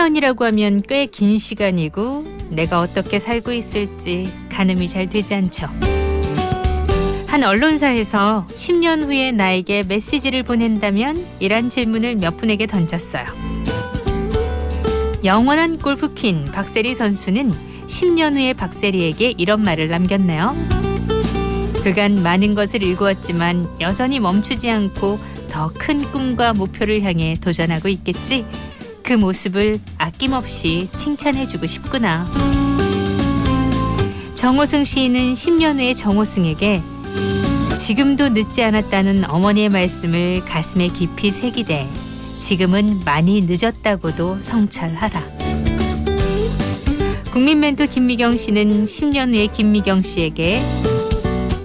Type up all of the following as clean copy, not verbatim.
10년이라고 하면 꽤 긴 시간이고 내가 어떻게 살고 있을지 가늠이 잘 되지 않죠. 한 언론사에서 10년 후에 나에게 메시지를 보낸다면? 이란 질문을 몇 분에게 던졌어요. 영원한 골프퀸 박세리 선수는 10년 후에 박세리에게 이런 말을 남겼네요. 그간 많은 것을 일구었지만 여전히 멈추지 않고 더 큰 꿈과 목표를 향해 도전하고 있겠지. 그 모습을 아낌없이 칭찬해주고 싶구나. 정호승 시인은 10년 후의 정호승에게 지금도 늦지 않았다는 어머니의 말씀을 가슴에 깊이 새기되 지금은 많이 늦었다고도 성찰하라. 국민 멘토 김미경 씨는 10년 후의 김미경 씨에게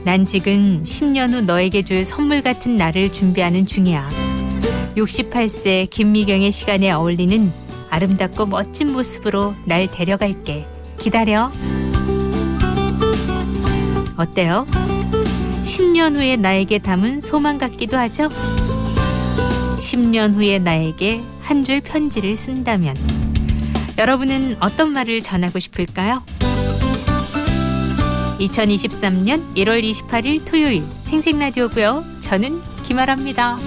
난 지금 10년 후 너에게 줄 선물 같은 날을 준비하는 중이야. 68세 김미경의 시간에 어울리는 아름답고 멋진 모습으로 날 데려갈게. 기다려. 어때요? 10년 후에 나에게 담은 소망 같기도 하죠? 10년 후에 나에게 한 줄 편지를 쓴다면 여러분은 어떤 말을 전하고 싶을까요? 2023년 1월 28일 토요일 생생라디오고요. 저는 김아라입니다.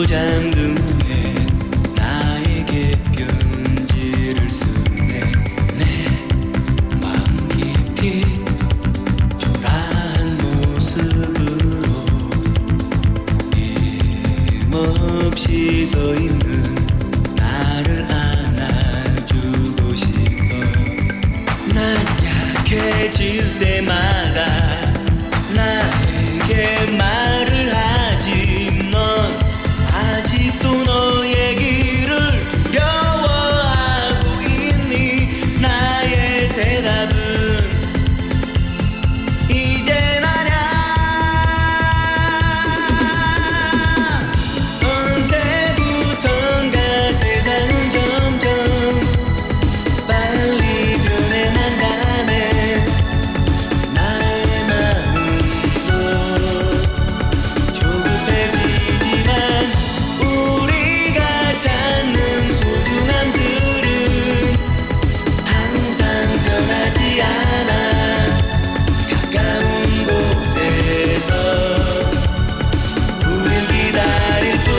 잠든 후에 나에게 편지를 쓰네. 내 마음 깊이 초라한 모습으로 힘없이 서 있는 나를 안아주고 싶어. 난 약해질 때마다 나에게 말을 하지. 넌 아직도 너의 길을 두려워하고 있니? 나의 대답은 이젠 아냐. 언제부턴가 세상은 점점 빨리 변해나가네. 나의 마음도 조급해지지만 우리가 찾는 소중함들은 항상 변하지 않아. 가까운 곳에서 우릴 기다릴 뿐.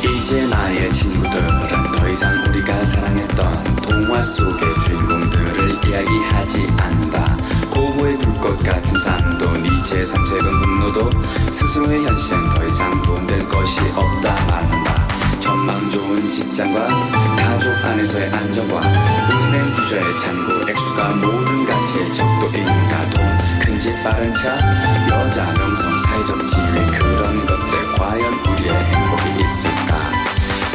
이제 나의 친구들은 더 이상 우리가 사랑했던 동화 속의 주인공들을 이야기하지 않는다. 고고의 불꽃 같은 삶도 니체의 산책은 분노도 스스로의 현실은 더 이상 도움될 것이 없다 말한다. 전망 좋은 직장과 가족 안에서의 안정과 은행 구조의 잔고 액수가 모든 가치의 적도인가. 돈, 큰 집, 빠른 차, 여자, 명성, 사회적 지위, 그런 것들 과연 우리의 행복이 있을까?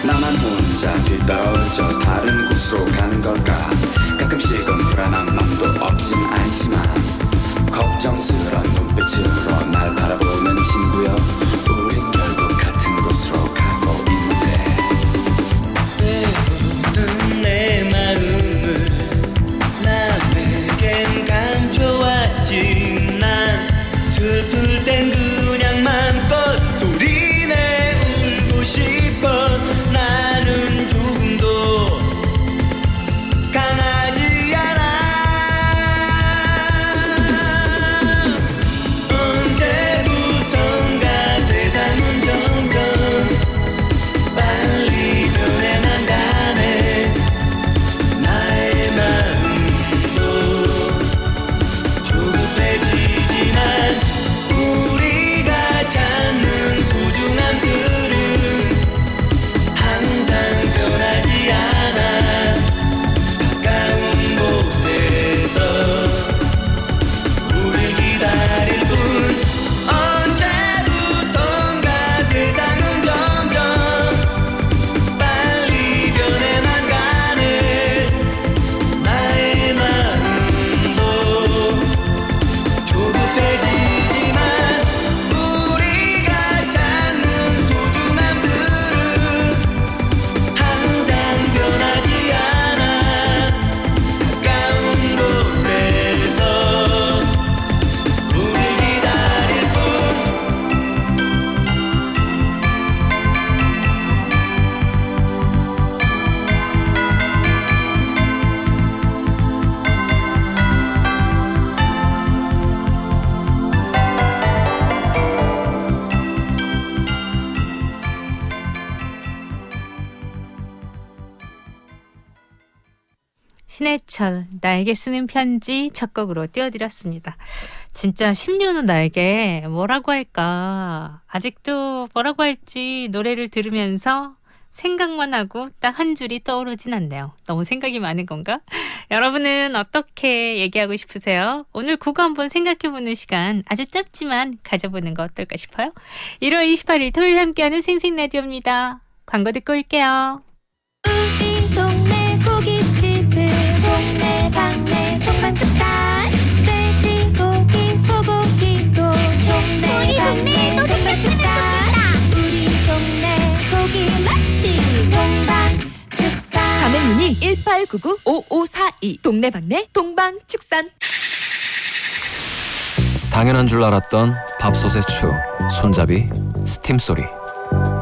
나만 혼자 뒤떨어져 다른 곳으로 가는 걸까? 가끔씩은 불안한 맘도 없진 않지만 걱정스런 눈빛으로 날 바라보는 친구여, 우린 결국 같은 곳으로 가고 있는데. 때로는 내 마음을 남에겐 감춰왔지. 난 신해철 나에게 쓰는 편지 첫 곡으로 띄워드렸습니다. 진짜 10년 후 나에게 뭐라고 할까? 아직도 뭐라고 할지 노래를 들으면서 생각만 하고 딱 한 줄이 떠오르진 않네요. 너무 생각이 많은 건가? 여러분은 어떻게 얘기하고 싶으세요? 오늘 그거 한번 생각해보는 시간 아주 짧지만 가져보는 거 어떨까 싶어요. 1월 28일 토요일 함께하는 생생라디오입니다. 광고 듣고 올게요. 우리 동네 고깃집은 동네방네 동반축산 돼지고기 소고기도 동네방네 동반축산 우리 동네 고기 맛집 동반축산 가맹 문의 1899-5542 동네방네 동방축산. 당연한 줄 알았던 밥솥의 추, 손잡이, 스팀 소리.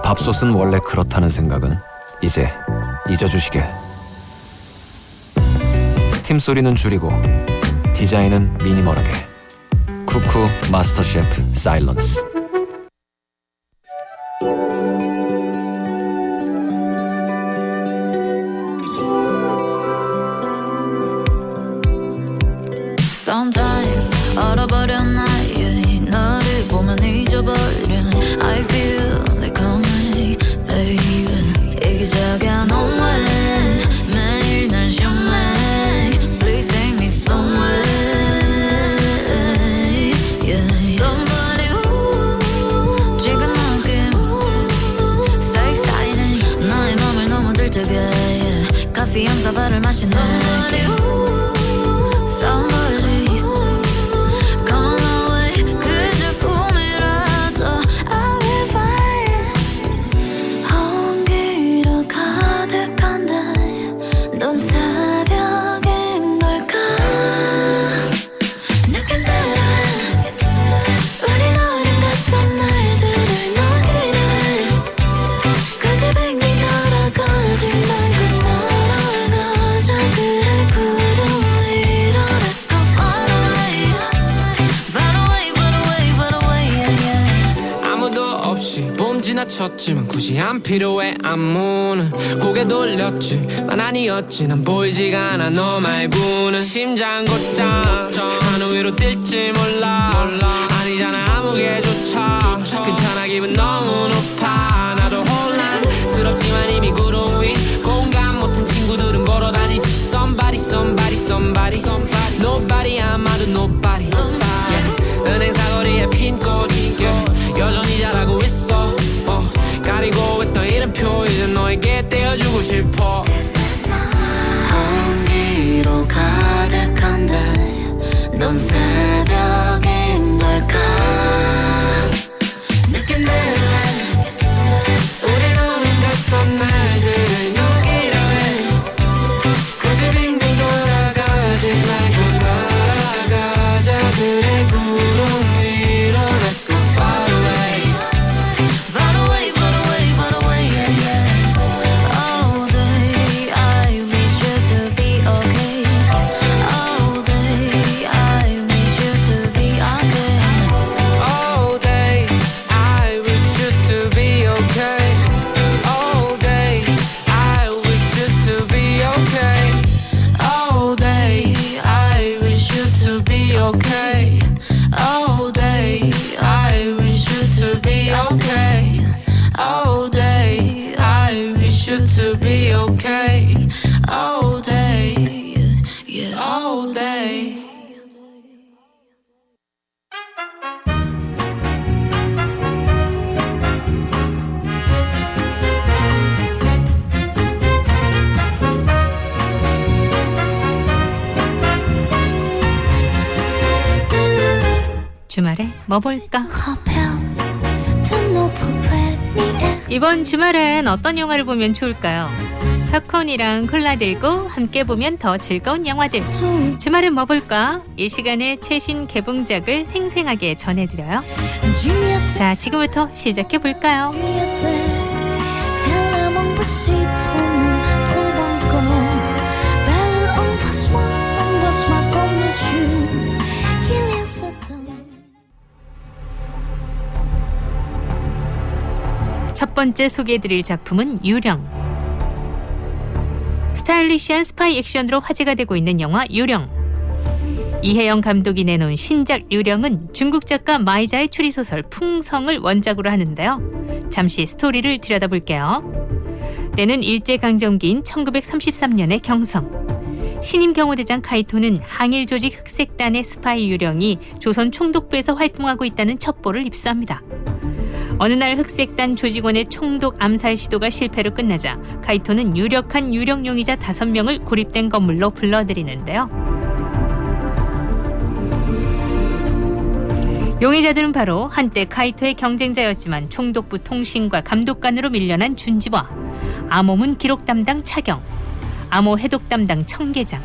밥솥은 원래 그렇다는 생각은 이제 잊어주시길. 스팀 소리는 줄이고 디자인은 미니멀하게. 쿠쿠 마스터 셰프 사일런스. Sometimes 얼어버린 나의 너를 보면 잊어버린 I feel like coming baby 이기적인 너무 매일 날 시험해 Please take me somewhere yeah. Somebody who 지금 느낌 So exciting 나의 맘을 너무 들뜨게 yeah. 커피 한 사발을 마신 느낌 Somebody come away 그저 꿈이라도 I will find 온기로 가득한데 넌 새벽인 걸까 느낌 따라 우리 너른 같던 날들을 녹이려 그저 빙빙 돌아가지 말고 날아가자 그래 구름 위로 Let's go far away Far away far away far away yeah, yeah. 아무도 없이 봄 지나쳤지만 굳이 안 필요해 안무는 고개 돌렸지만 아니었지 난 보이지가 않아 너 말고는 심장 곧장 하늘 위로 뛸지 몰라 아니잖아 아무개조차 괜찮아 기분 너무 높아 나도 혼란스럽지만 이미 구름 위 공감 못한 친구들은 걸어다니지 Somebody somebody somebody Nobody 아마도 nobody yeah. 은행 사거리에 핀 꽃이 여전히 잘하고 있어 가리고 있던 이름표 이제 너에게 떼어주고 싶어 온기로 가득한데 넌 새벽인 걸까 느낌대로 우리 너는 같던 날들을 녹이려 해 굳이 빙빙 돌아가지 말고 날아가자 그래 구름 위로 Let's go far away Far away far away far away yeah, yeah. All day I wish you to be okay All day I wish you to be okay All day I wish you to be okay All day I wish you to be okay All day I wish you to be okay All day I wish you to be okay All day I wish you to be okay All day yeah all day 주말에 뭐 볼까? rappelle de notre première 이번 주말엔 어떤 영화를 보면 좋을까요? 팝콘이랑 콜라 들고 함께 보면 더 즐거운 영화들. 주말엔 뭐 볼까? 이 시간에 최신 개봉작을 생생하게 전해드려요. 자, 지금부터 시작해 볼까요? tellement possible trop mou trop encore belle embrasse-moi comme le tue il y a ce temps 첫 번째 소개해드릴 작품은 유령. 스타일리시한 스파이 액션으로 화제가 되고 있는 영화 유령. 이혜영 감독이 내놓은 신작 유령은 중국 작가 마이자의 추리소설 풍성을 원작으로 하는데요. 잠시 스토리를 들여다볼게요. 때는 일제강점기인 1933년의 경성. 신임 경호대장 카이토는 항일 조직 흑색단의 스파이 유령이 조선 총독부에서 활동하고 있다는 첩보를 입수합니다. 어느 날 흑색단 조직원의 총독 암살 시도가 실패로 끝나자 카이토는 유력한 유령 용의자 5명을 고립된 건물로 불러들이는데요. 용의자들은 바로 한때 카이토의 경쟁자였지만 총독부 통신과 감독관으로 밀려난 준지와 암호문 기록 담당 차경, 암호 해독 담당 청계장,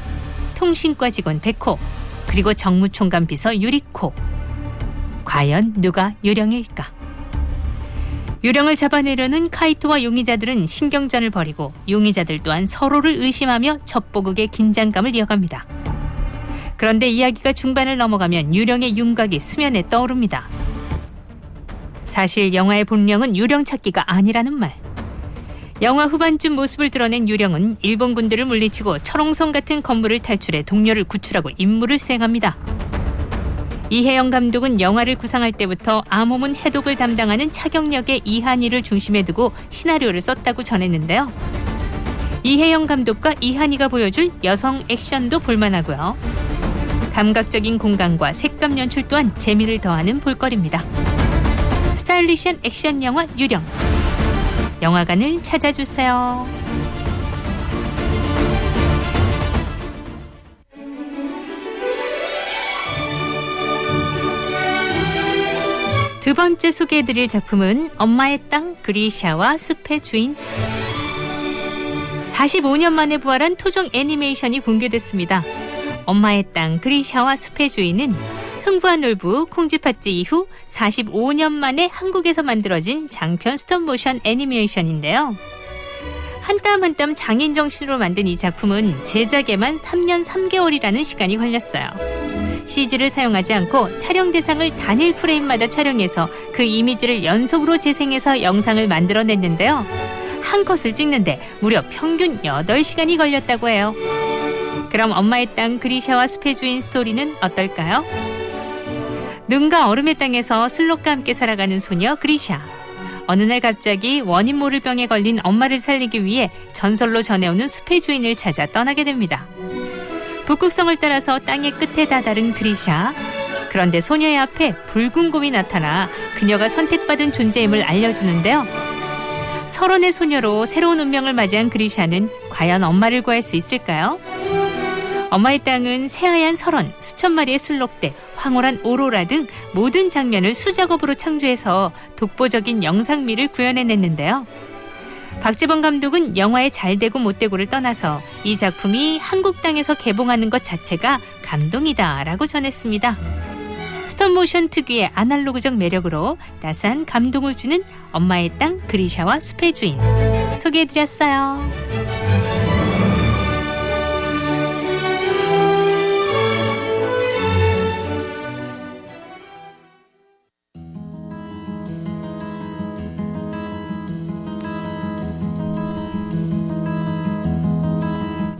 통신과 직원 백호, 그리고 정무총관 비서 유리코. 과연 누가 유령일까? 유령을 잡아내려는 카이토와 용의자들은 신경전을 벌이고 용의자들 또한 서로를 의심하며 첩보극의 긴장감을 이어갑니다. 그런데 이야기가 중반을 넘어가면 유령의 윤곽이 수면에 떠오릅니다. 사실 영화의 본명은 유령 찾기가 아니라는 말. 영화 후반쯤 모습을 드러낸 유령은 일본 군대를 물리치고 철옹성 같은 건물을 탈출해 동료를 구출하고 임무를 수행합니다. 이혜영 감독은 영화를 구상할 때부터 암호문 해독을 담당하는 차경 역의 이한이를 중심에 두고 시나리오를 썼다고 전했는데요. 이혜영 감독과 이한이가 보여줄 여성 액션도 볼만하고요. 감각적인 공간과 색감 연출 또한 재미를 더하는 볼거리입니다. 스타일리시한 액션 영화 유령. 영화관을 찾아주세요. 두 번째 소개해드릴 작품은 엄마의 땅 그리샤와 숲의 주인. 45년 만에 부활한 토종 애니메이션이 공개됐습니다. 엄마의 땅 그리샤와 숲의 주인은 흥부한 놀부 콩쥐팥쥐 이후 45년 만에 한국에서 만들어진 장편 스톱모션 애니메이션인데요. 한 땀 한 땀 장인 정신으로 만든 이 작품은 제작에만 3년 3개월이라는 시간이 걸렸어요. CG를 사용하지 않고 촬영 대상을 단일 프레임마다 촬영해서 그 이미지를 연속으로 재생해서 영상을 만들어냈는데요. 한 컷을 찍는데 무려 평균 8시간이 걸렸다고 해요. 그럼 엄마의 땅 그리샤와 숲의 주인 스토리는 어떨까요? 눈과 얼음의 땅에서 술록과 함께 살아가는 소녀 그리샤. 어느 날 갑자기 원인 모를 병에 걸린 엄마를 살리기 위해 전설로 전해오는 숲의 주인을 찾아 떠나게 됩니다. 북극성을 따라서 땅의 끝에 다다른 그리샤. 그런데 소녀의 앞에 붉은 곰이 나타나 그녀가 선택받은 존재임을 알려주는데요. 설원의 소녀로 새로운 운명을 맞이한 그리샤는 과연 엄마를 구할 수 있을까요? 엄마의 땅은 새하얀 설원, 수천 마리의 술록대, 황홀한 오로라 등 모든 장면을 수작업으로 창조해서 독보적인 영상미를 구현해냈는데요. 박재범 감독은 영화의 잘되고 못되고를 떠나서 이 작품이 한국 땅에서 개봉하는 것 자체가 감동이다라고 전했습니다. 스톱모션 특유의 아날로그적 매력으로 따스한 감동을 주는 엄마의 땅 그리샤와 숲의 주인 소개해드렸어요.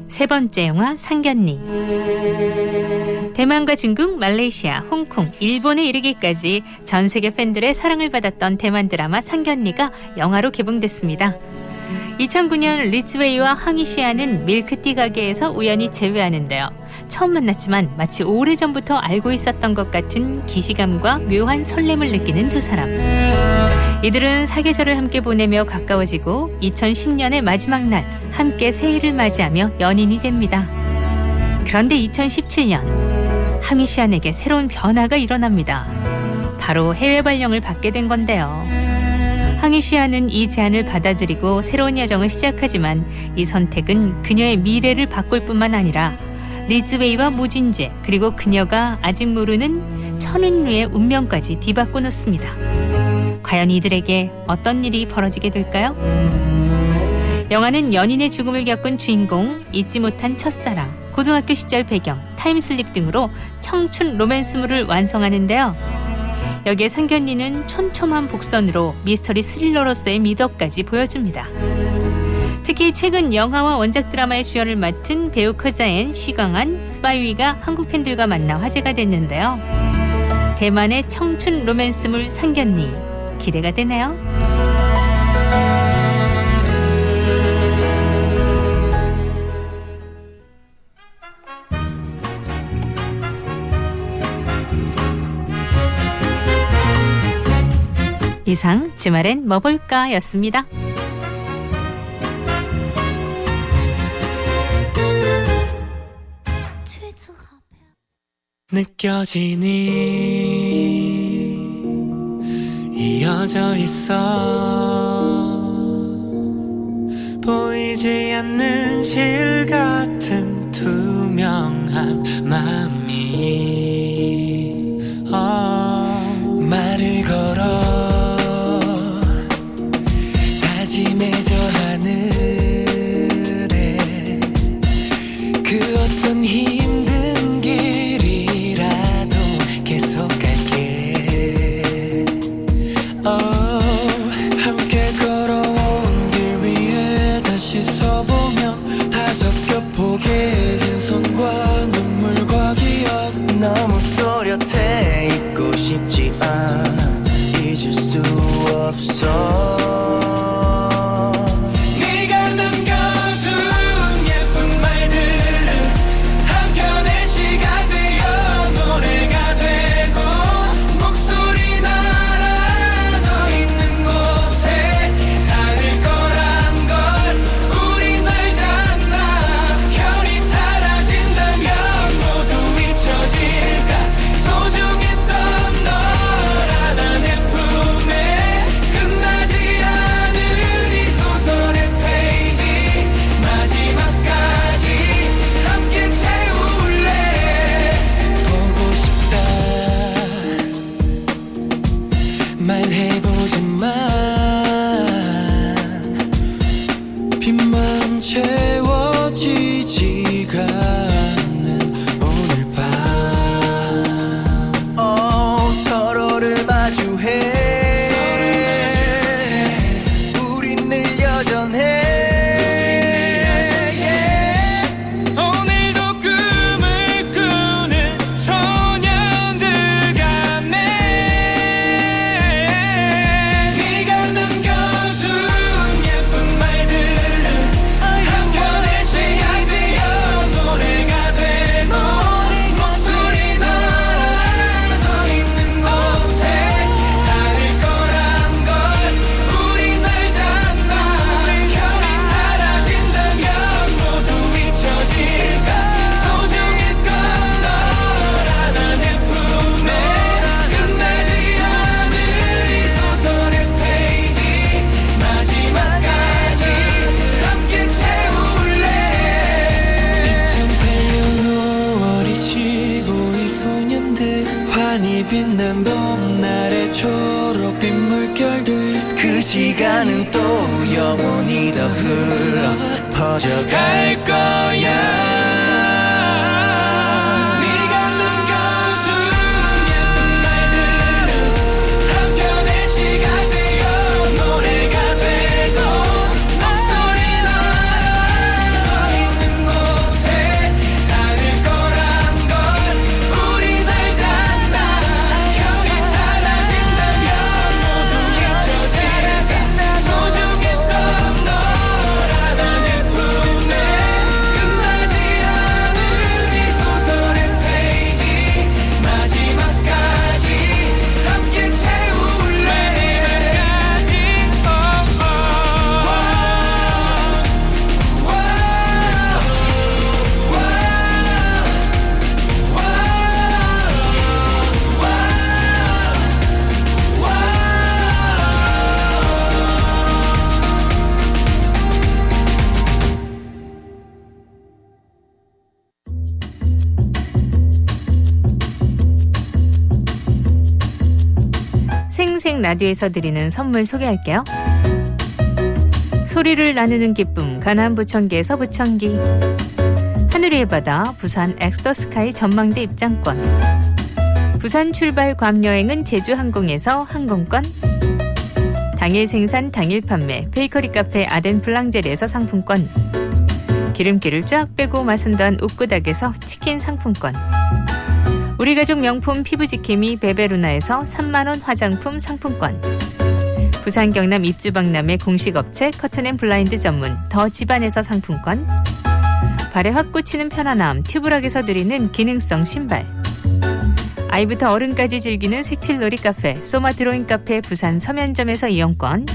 세 번째 영화 상견니. 대만과 중국, 말레이시아, 홍콩, 일본에 이르기까지 전 세계 팬들의 사랑을 받았던 대만 드라마 상견니가 영화로 개봉됐습니다. 2009년 리츠웨이와 황희시아는 밀크티 가게에서 우연히 재회하는데요. 처음 만났지만 마치 오래전부터 알고 있었던 것 같은 기시감과 묘한 설렘을 느끼는 두 사람. 이들은 사계절을 함께 보내며 가까워지고 2010년의 마지막 날 함께 새해를 맞이하며 연인이 됩니다. 그런데 2017년 황희시안에게 새로운 변화가 일어납니다. 바로 해외 발령을 받게 된 건데요. 황희시안은 이 제안을 받아들이고 새로운 여정을 시작하지만 이 선택은 그녀의 미래를 바꿀 뿐만 아니라 리즈웨이와 무진제 그리고 그녀가 아직 모르는 천은루의 운명까지 뒤바꿔 놓습니다. 과연 이들에게 어떤 일이 벌어지게 될까요? 영화는 연인의 죽음을 겪은 주인공, 잊지 못한 첫사랑, 고등학교 시절 배경, 타임슬립 등으로 청춘 로맨스물을 완성하는데요. 여기에 상견니는 촘촘한 복선으로 미스터리 스릴러로서의 미덕까지 보여줍니다. 특히 최근 영화와 원작 드라마의 주연을 맡은 배우 커자엔, 쉬강한, 스바이위가 한국 팬들과 만나 화제가 됐는데요. 대만의 청춘 로맨스물 상견니 기대가 되네요. 이상 주말엔 뭐 볼까 였습니다. 느껴지니 이어져 있어 보이지 않는 실 같은 투명한 마음이 말을 걸어 다짐해져 하늘에 그 어떤 힘든 길이라도 계속 갈게 함께 걸어온 길 위에 다시 서보면 다 섞여 포개진 손과 눈물과 기억 너무 또렷해 잊고 싶지 않아 잊을 수 없어 네가 남겨둔 예쁜 말들은 한편의 시가 되어 노래가 되고 목소리 날아 너 있는 곳에 닿을 거란 걸 우린 알잖아 별이 사라진다면 모두 잊혀질까 소중했던 너라는 내 품에 끝나지 않은 이 소설의 페이지 마지막까지 함께 채울래 보고 싶다 말해보지만 빈만 채워지지가 않는 오늘 밤 서로를 마주해 우린 늘 여전해 오늘도 꿈을 꾸는 소년들 같네 네가 남겨둔 예쁜 말들은 한편의 시가 되어 노래가 되고 목소리 날아 너 있는 곳에 닿을 거란 걸 우린 알잖아 별이 사라진다면 모두 잊혀질까 소중했던 너라는 내 품에 끝나지 않은 이 소설의 페이지 마지막까지 함께 채울래 2008년 5월 25일 소년들 환히 빛난 봄날의 초록빛 물결들 그 시간은 또 영원히 더 흘러 퍼져갈 거야 네가 남겨둔 예쁜 말들은 한편의 시가 되어 노래가 되고 목소리 날아 너 있는 곳에 닿을 거란 걸 우린 알잖아 별이 사라진다면 모두 잊혀질까 소중했던 너라는 내 품에 끝나지 않은 이 소설의 페이지 마지막까지 함께 채울래 생생 라디오에서 드리는 선물 소개할게요. 소리를 나누는 기쁨 가나안 부천기에서 부천기, 하늘 위의 바다 부산 엑스더스카이 전망대 입장권, 부산 출발 괌 여행은 제주항공에서 항공권, 당일 생산 당일 판매 베이커리 카페 아덴 블랑제리에서 상품권, 기름기를 쫙 빼고 맛은 더한 웃구닥에서 치킨 상품권, 우리 가족 명품 피부지킴이 베베루나에서 3만원 화장품 상품권, 부산 경남 입주박람회 공식업체 커튼앤블라인드 전문 더 집안에서 상품권, 발에 확 꽂히는 편안함 튜브락에서 드리는 기능성 신발, 아이부터 어른까지 즐기는 색칠놀이 카페 소마 드로잉 카페 부산 서면점에서 이용권,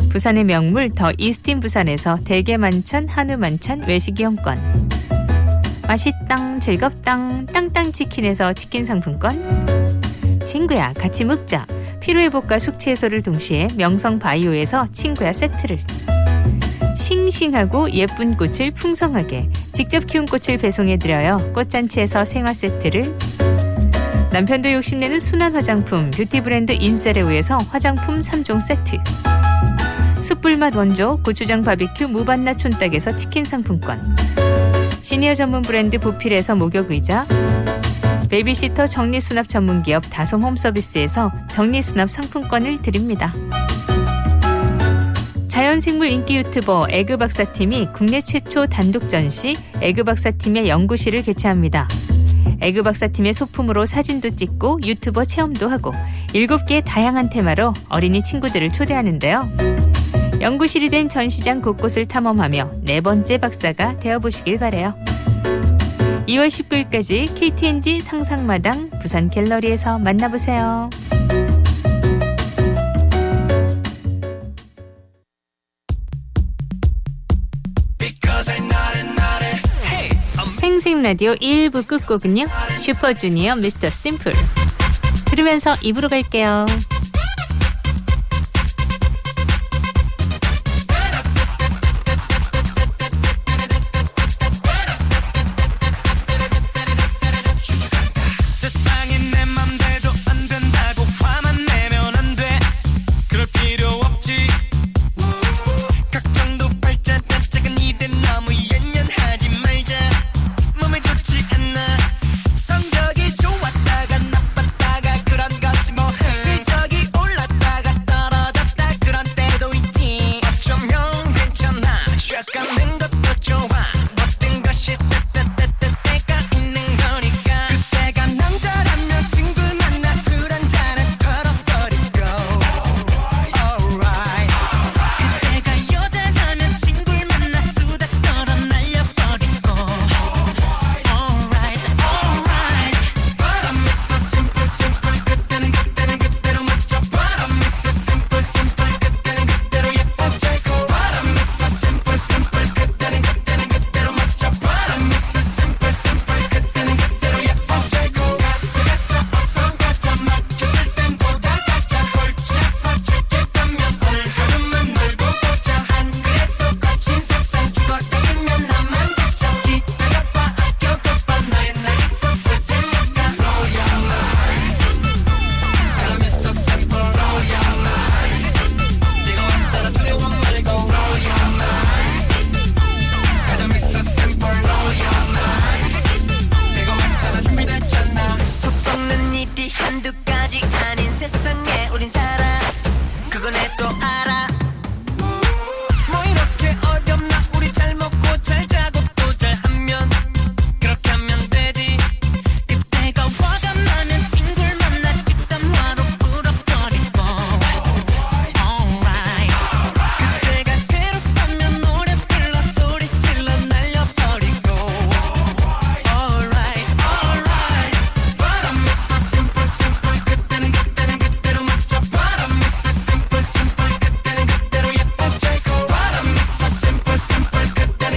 부산의 명물 더 이스틴 부산에서 대게만찬 한우만찬 외식 이용권, 맛있당 즐겁당 땅땅치킨에서 치킨 상품권, 친구야 같이 먹자 피로회복과 숙취 해소를 동시에 명성바이오에서 친구야 세트를, 싱싱하고 예쁜 꽃을 풍성하게 직접 키운 꽃을 배송해드려요 꽃잔치에서 생화 세트를, 남편도 욕심내는 순한 화장품 뷰티 브랜드 인세레우에서 화장품 3종 세트, 숯불맛 원조 고추장 바비큐 무반나 촌딱에서 치킨 상품권, 시니어 전문 브랜드 보필에서 목욕의자, 베이비시터 정리수납 전문기업 다솜 홈서비스에서 정리수납 상품권을 드립니다. 자연생물 인기 유튜버 에그박사팀이 국내 최초 단독 전시 에그박사팀의 연구실을 개최합니다. 에그박사팀의 소품으로 사진도 찍고 유튜버 체험도 하고 7개의 다양한 테마로 어린이 친구들을 초대하는데요. 연구실이 된 전시장 곳곳을 탐험하며 4번째 박사가 되어보시길 바래요. 2월 19일까지 KTNG 상상마당 부산 갤러리에서 만나보세요. 생생 라디오 1부 끝곡은요, 슈퍼주니어 미스터 심플 들으면서 2부로 갈게요. 세상에 내 맘대로 안 된다고 화만 내면 안 돼. 그럴 필요 없지. 걱정도 발자닥은 이대 너무 연연하지 말자. 몸에 좋지 않아. 성적이 좋았다가 나빴다가 그런 거지 뭐. 실적이 올랐다가 떨어졌다 그런 때도 있지. 어쩌면 괜찮아. 쉬어가는 것도 좋아. 모든 것이 때가 있는 거니까. 그때가 남자라면 친구 만나 술 한잔은 털어버리고 alright. 그때가 여자라면 친구를 만나 수다 떨어 날려버리고 alright alright. But I'm Mr. Simple Simple. 그때는 그때로 멋져. But I'm Mr. Simple Simple. 그때는 그때로 예뻐지고. But I'm Mr. Simple Simple. 그때는 그때로 멋져. But I'm Mr. Simple Simple. 그때는 그때로 예뻐지고. 가자 어서 가자 막혔을 땐보다 가자 골치 아파 죽겠다면 얼굴만 놀고 보자. 안 그래도 거친 세상 죽어가면 나만 지쳐. 기다려봐 아껴둬봐 너의 나이 꺾을 테니까. Blow your mind. I'm Mr. Simple. Blow your mind. 네가 왔잖아 두려워 말고. Blow your mind. 가자 Mr. Simple. Blow your mind. 내가 왔잖아 준비됐잖아. 속 썩는 일이 한두 가지 아닌 세상에 우린 살아. 그건 애도 알아. 뭐 이렇게 어렵나. 우리 잘 먹고 잘 자고 또 잘하면 그렇게 하면 되지. 이때가 화가 나면 친구를 만나 뒷담화로 풀어버리고 alright. 그때가 괴롭다면 노래 불러 소리 질러 날려버리고 alright alright. But I'm Mr. Simple Simple. 그때는 그때로 멋져. But I'm Mr. Simple Simple. 그때는 그때로 예뻐지고. But I'm Mr. Simple Simple. 그때는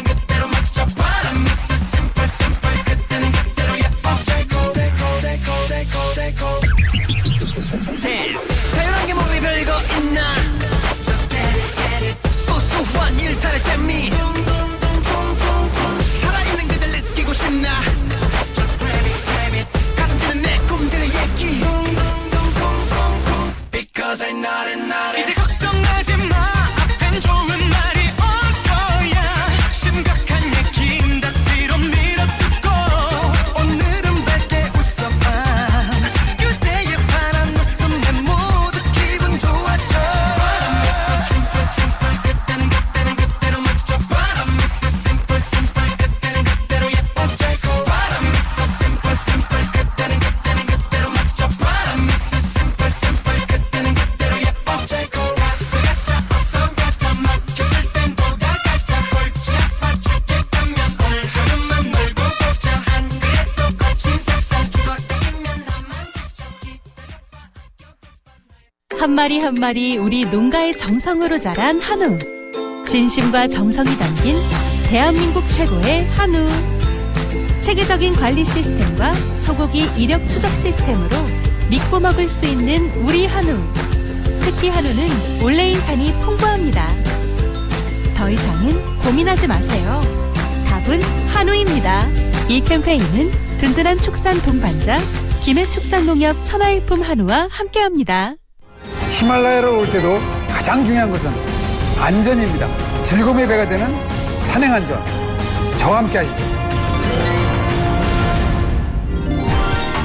그때로 멋져. But I'm Mr. Simple Simple. 그때는 그때로 예뻐지고. Dance. 자유한 게 몸이 별거 있나. Just get it. 소소한 일탈의 재미. 살아있는 그댈 느끼고 싶나. Just grab it. 가슴 뛰는 내 꿈들의 얘기. Because I naughty. 이제 걱정하지 마. 앞엔 좋은 날이 올 거야. 심각한 얘기는 다 뒤로 밀어두고 오늘은 밝게 웃어봐. 그대의 파란 웃음에 모두 기분 좋아져. 한 마리 한 마리 우리 농가의 정성으로 자란 한우. 진심과 정성이 담긴 대한민국 최고의 한우. 체계적인 관리 시스템과 소고기 이력 추적 시스템으로 믿고 먹을 수 있는 우리 한우. 특히 한우는 올레인산이 풍부합니다. 더 이상은 고민하지 마세요. 답은 한우입니다. 이 캠페인은 든든한 축산 동반자 김해축산농협 천하일품 한우와 함께합니다. 히말라야로 올 때도 가장 중요한 것은 안전입니다. 즐거움의 배가 되는 산행안전. 저와 함께 하시죠.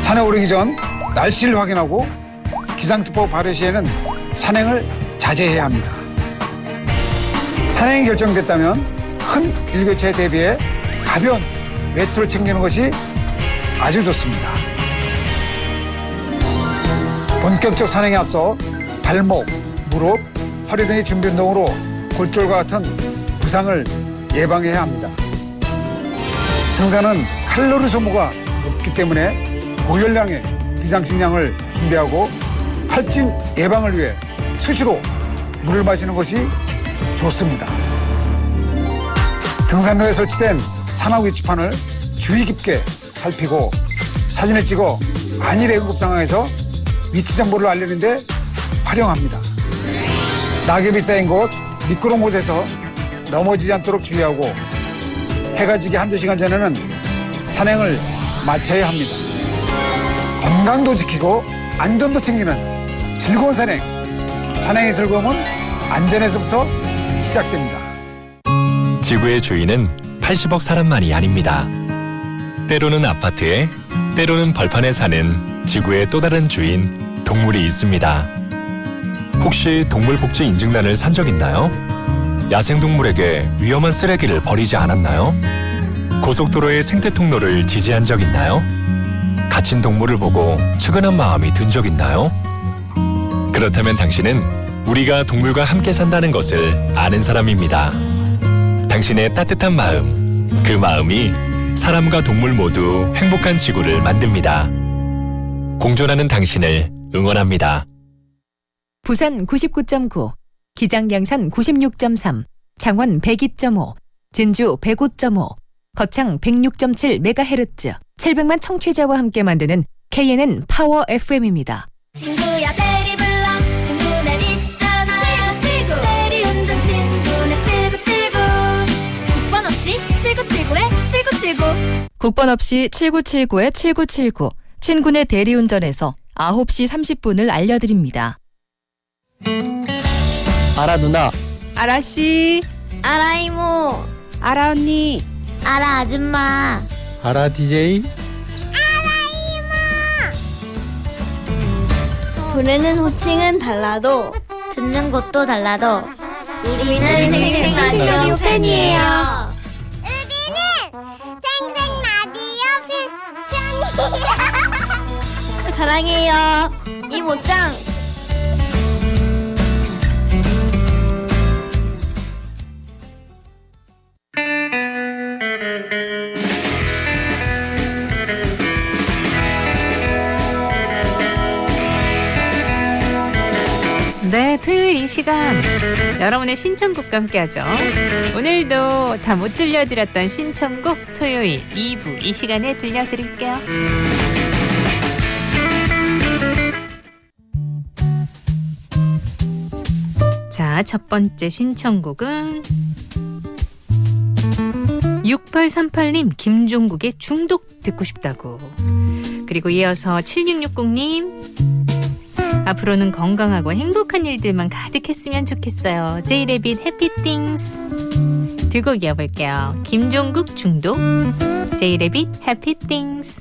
산에 오르기 전 날씨를 확인하고 기상특보 발효 시에는 산행을 자제해야 합니다. 산행이 결정됐다면 큰 일교차에 대비해 가벼운 외투를 챙기는 것이 아주 좋습니다. 본격적 산행에 앞서 발목, 무릎, 허리 등의 준비 운동으로 골절과 같은 부상을 예방해야 합니다. 등산은 칼로리 소모가 높기 때문에 고열량의 비상식량을 준비하고 탈진 예방을 위해 수시로 물을 마시는 것이 좋습니다. 등산로에 설치된 산악 위치판을 주의 깊게 살피고 사진을 찍어 안일의 응급 상황에서 위치 정보를 알리는 데 활용합니다. 낙엽이 쌓인 곳, 미끄러운 곳에서 넘어지지 않도록 주의하고 해가 지기 한두 시간 전에는 산행을 마쳐야 합니다. 건강도 지키고 안전도 챙기는 즐거운 산행. 산행의 즐거움은 안전에서부터 시작됩니다. 지구의 주인은 80억 사람만이 아닙니다. 때로는 아파트에, 때로는 벌판에 사는 지구의 또 다른 주인, 동물이 있습니다. 혹시 동물복지 인증란을 산 적 있나요? 야생동물에게 위험한 쓰레기를 버리지 않았나요? 고속도로의 생태 통로를 지지한 적 있나요? 갇힌 동물을 보고 측은한 마음이 든 적 있나요? 그렇다면 당신은 우리가 동물과 함께 산다는 것을 아는 사람입니다. 당신의 따뜻한 마음, 그 마음이 사람과 동물 모두 행복한 지구를 만듭니다. 공존하는 당신을 응원합니다. 부산 99.9, 기장양산 96.3, 창원 102.5, 진주 105.5, 거창 106.7MHz, 700만 청취자와 함께 만드는 KNN 파워 FM입니다. 친구야 대리 불러 친구는 있잖아 7979 대리운전 친구는 7979 국번 없이 7979에 7979 국번 없이 7979에 7979 친구네 대리운전에서 9시 30분을 알려드립니다. 아라 누나, 아라 씨, 알아 이모 아라 언니, 알아 아줌마 아라 DJ. 부르는 호칭은 달라도 듣는 곳도 달라도 우리는 생생라디오 팬이에요. 우리는 생생라디오 팬이에요. 사랑해요 이모짱. 네, 토요일 이 시간 여러분의 신청곡과 함께하죠. 오늘도 다 못 들려드렸던 신청곡 토요일 2부 이 시간에 들려드릴게요. 자, 첫 번째 신청곡은 6838님 김종국의 중독 듣고 싶다고. 그리고 이어서 7660님 앞으로는 건강하고 행복한 일들만 가득했으면 좋겠어요. 제이레빗 해피띵스 두 곡 이어볼게요. 김종국 중독, 제이레빗 해피띵스.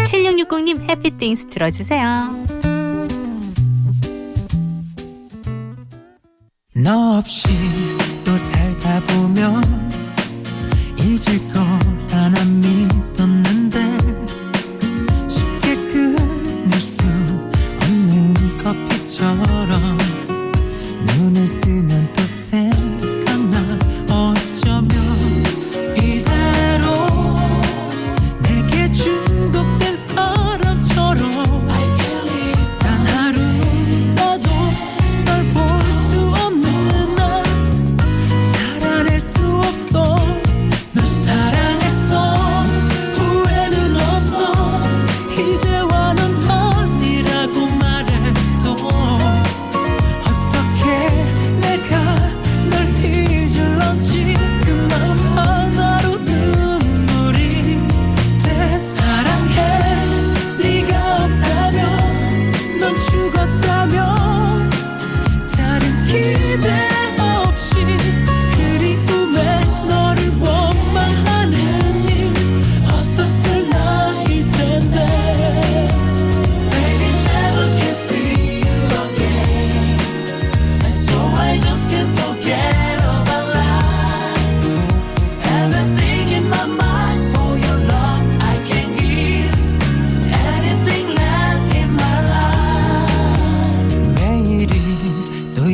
7660님 해피띵스 들어주세요. 너 없이 또 살다 보면 잊을 거라 난 믿었는데 쉽게 끊을 수 없는 커피처럼 눈을 뜨면 또 생각나. 어쩌면 이대로 내게 중독된 사람처럼 단 하루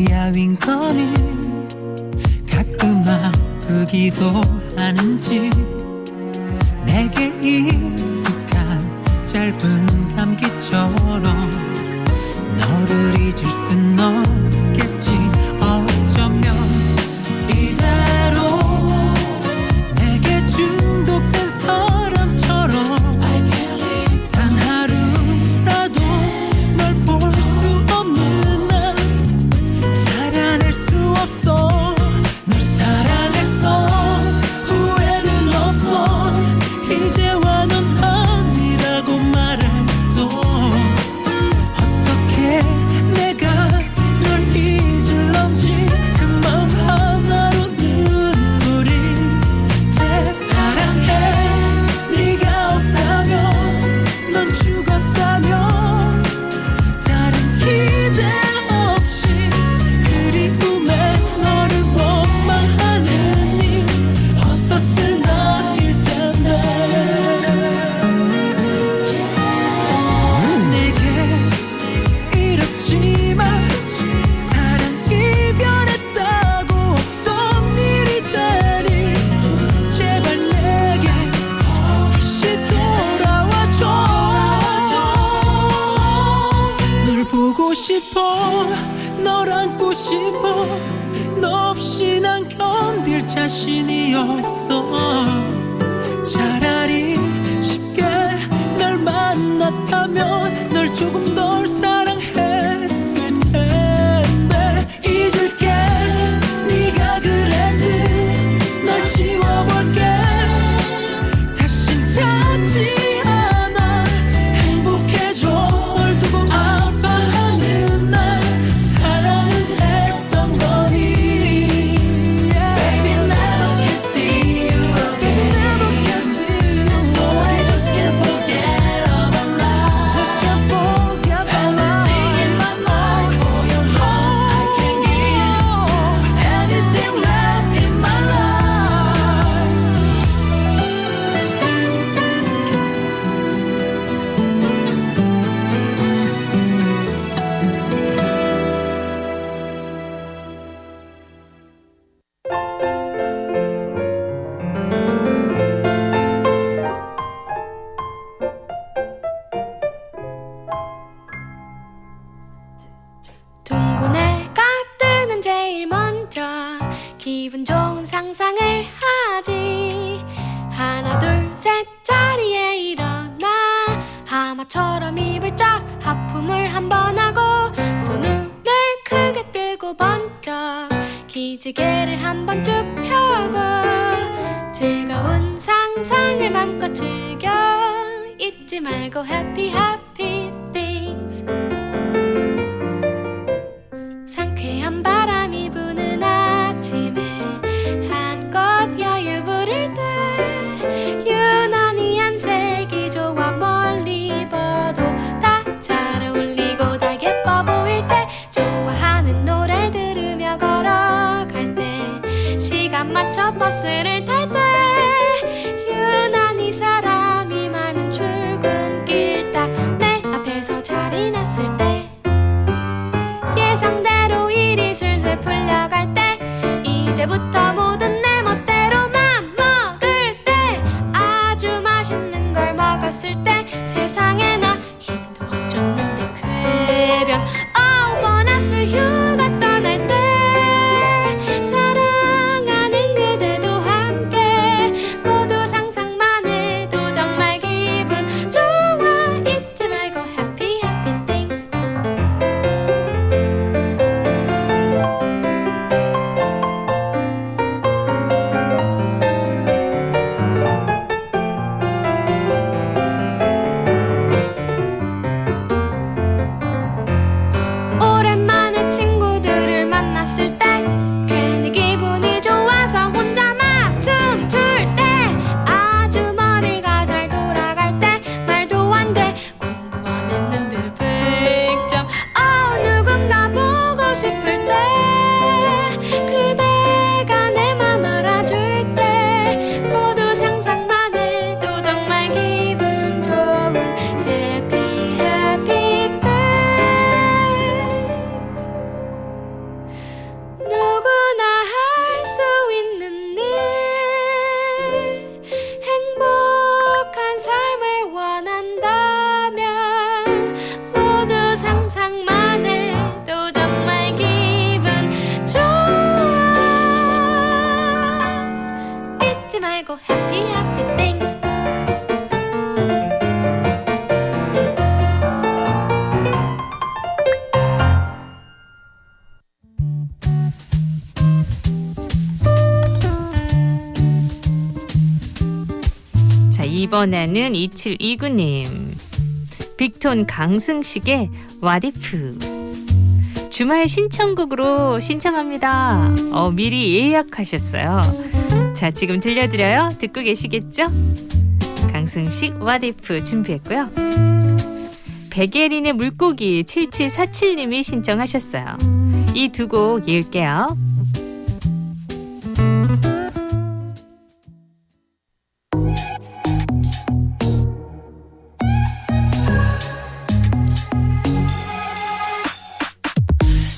야윈 거니 가끔 아프기도 하는지 내게 익숙한 짧은 감기처럼 너를 잊을 순 없겠지. 어쩌면 이대로 내게 중독된 사람처럼 단 하루라도 널 볼 수 없는 날 살아낼 수 없어. 널 사랑했어. 후회는 없어. 이제와 넌 아니라고 말해도 어떻게 내가 널 잊을런지 그 마음 하나로 눈물이 돼. 사랑해. 네가 없다면 넌 죽었다면 다른 기대 없이 그리움에 너를 원망하느니 없었을 나일 텐데 내게 이렇지만 사랑 이별했다고 어떤 일이 되니 제발 내게 다시 돌아와줘. 널 보고 싶어. 널 안고 싶어. 너 없이 난 견딜 자신이 없어. 차라리 쉽게 널 만났다면 널 조금 덜 사랑했을 텐데. 잊을게. 네가 그랬듯 널 지워볼게. 다신 찾지 않아. 행복해져. 널 두고 아파하는 날 사랑은 했던 거니. Baby never can see you again. Baby never can see you. So I just can't forget about love. Just can't forget about love. Everything in my mind for your love. I can give anything left in my life. 둥근 해가 뜨면 제일 먼저 기분 좋은 상상을 하지. 하나 둘 셋 자리에 일어나 하마처럼 입을 쫙 하품을 한번 하고 또 눈을 크게 뜨고 번쩍 기지개를 한번 쭉 펴고 즐거운 상상을 맘껏 즐겨. 잊지 말고 happy happy things. 상쾌한 바람이 부는 아침에 한껏 여유 부릴 때 유난히 안색이 좋아. 멀리 봐도 다 잘 어울리고 다 예뻐 보일 때 좋아하는 노래 들으며 걸어갈 때 시간 맞춰 버스를 탈 때 유난히 사람이 많은 출근길 딱 내 앞에서 자리 났을 때 예상대로 일이 술술 풀려갈 때 이제부터 모든 내 멋대로 맘 먹을 때 아주 맛있는 걸 먹었을 때 세상에 나 힘도 안 줬는데 쾌변. 보너스 휴가 떠날 때 사랑하는 그대도 함께 모두 상상만 해도 정말 기분 좋아. 잊지 말고 happy happy things. 이번에는 2729님. 빅톤 강승식의 What If. 주말 신청곡으로 신청합니다. 미리 예약하셨어요. 자, 지금 들려드려요. 듣고 계시겠죠? 강승식 What If 준비했고요. 백예린의 물고기 7747님이 신청하셨어요. 이 두 곡 이을게요.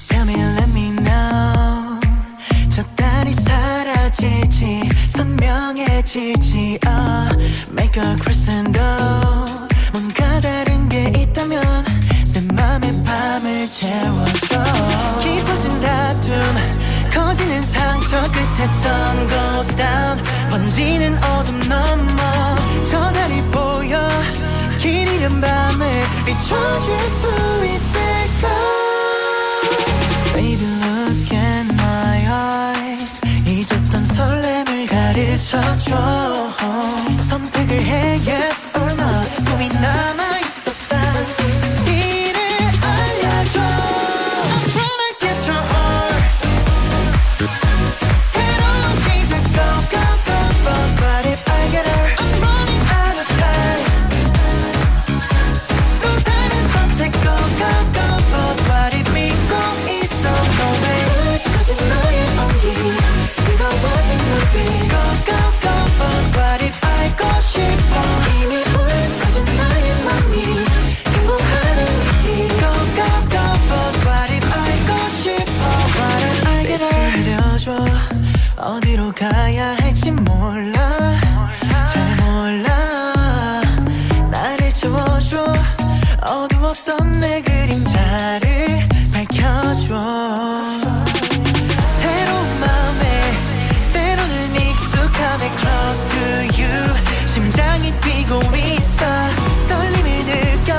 Tell me, let me know. 저 달이 사라질지 선명해질지 Make a crescendo. 뭔가 다른 게 있다면 내 맘에 밤을 채워줘. 깊어진 다툼 커지는 상처 끝에 sun goes down. 번지는 어둠 넘어 저 달이 보여. 길 잃은 밤을 비춰줄 수 있을까. Baby look at my eyes. 잊었던 설렘을 가르쳐줘. 선택을 해 yes or no. 꿈이 남아있었다 사실을 알려줘. I'm tryna get your heart. 새로운 시작 go go go. But what if I get her. I'm running out of time. 또 다른 선택 go go go. But what if 믿고 있어 no way. 거짓 너의 온기 뜨거워진 눈빛 go go go. But what if 알고 싶어. 이미 울거진 나의 맘이 행복하는 느낌 go go go. But what if 알고 싶어. What if I get her. 알려줘 어디로 가야 할지 몰라. 잘 몰라. 나를 채워줘. 어두웠던 내 그림자를 밝혀줘. 새로운 맘에 때로는 익숙함에 close to you. 심장이 뛰고 있어 떨림을 느껴.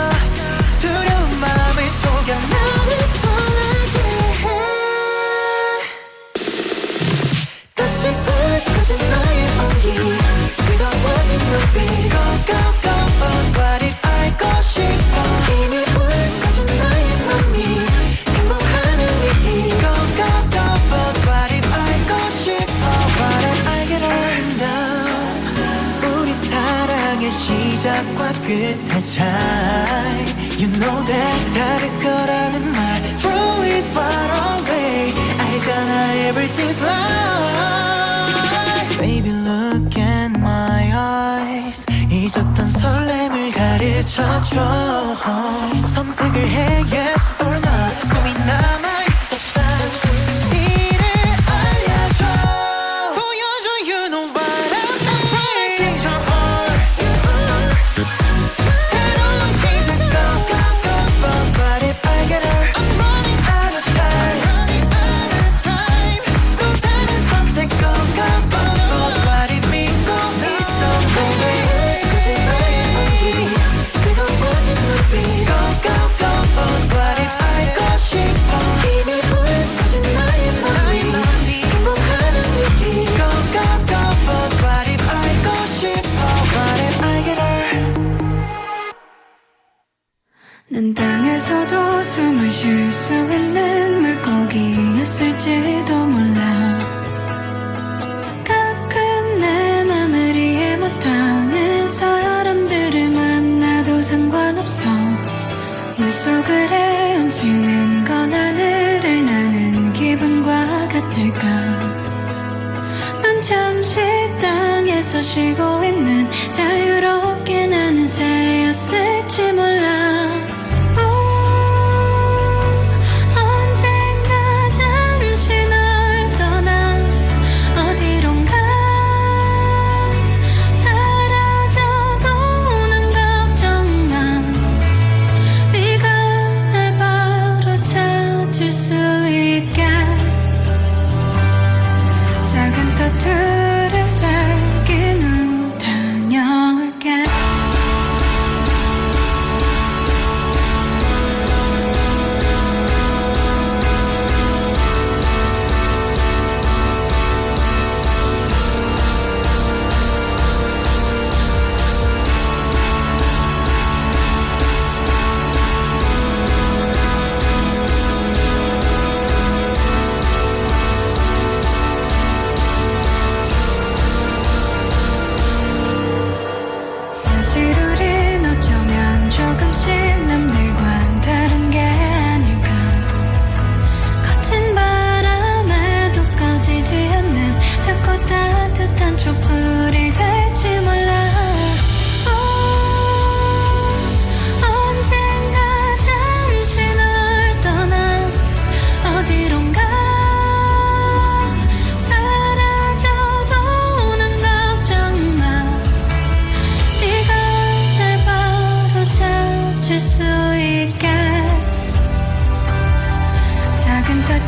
두려운 마음을 속여 나를 설레게 해. 다시 불켜진 나의 온기 뜨거워진 눈빛 go go go. But what if 알고 싶어. 이미 울거진 나의 맘이 행복하는 위기 go go go. But what if 알고 싶어. What if I get around. 우리 사랑의 시작과 끝의 차이 You know that 다를 거라는 말 Throw it far away. 알잖아 everything's light. Baby look at my eyes. 잊었던 설렘을 가르쳐줘. 선택을 해 yes or no. 꿈이 남아있었다 사실을 알려줘. 보여줘 you know what I'm trying to get your heart. 새로운 시작 go go go. But what if I get her. I'm running out of time. 또 다른 선택 go go go. But what if 믿고 있어 baby. 거짓 나의 온기 뜨거워진 눈빛 go go go. But what if 알고 싶어. 이미 울거진 나의 맘이 행복하는 위기 go go go. But what if 알고 싶어. What if I get her. 난 땅에서도 숨을 쉴 수 있는 물고기였을지도 몰라. 가끔 내 맘을 이해 못하는 사람들을 만나도 상관없어. 물속을 헤엄치는 건 하늘을 나는 기분과 같을까. 난 잠시 땅에서 쉬고 있는 자유롭게 나는 새였을지 몰라. 언젠가 잠시 널 떠나 어디론가 사라져도 난 걱정 마. 네가 날 바로 찾을 수 있게 작은 터틀을 새긴 후 단열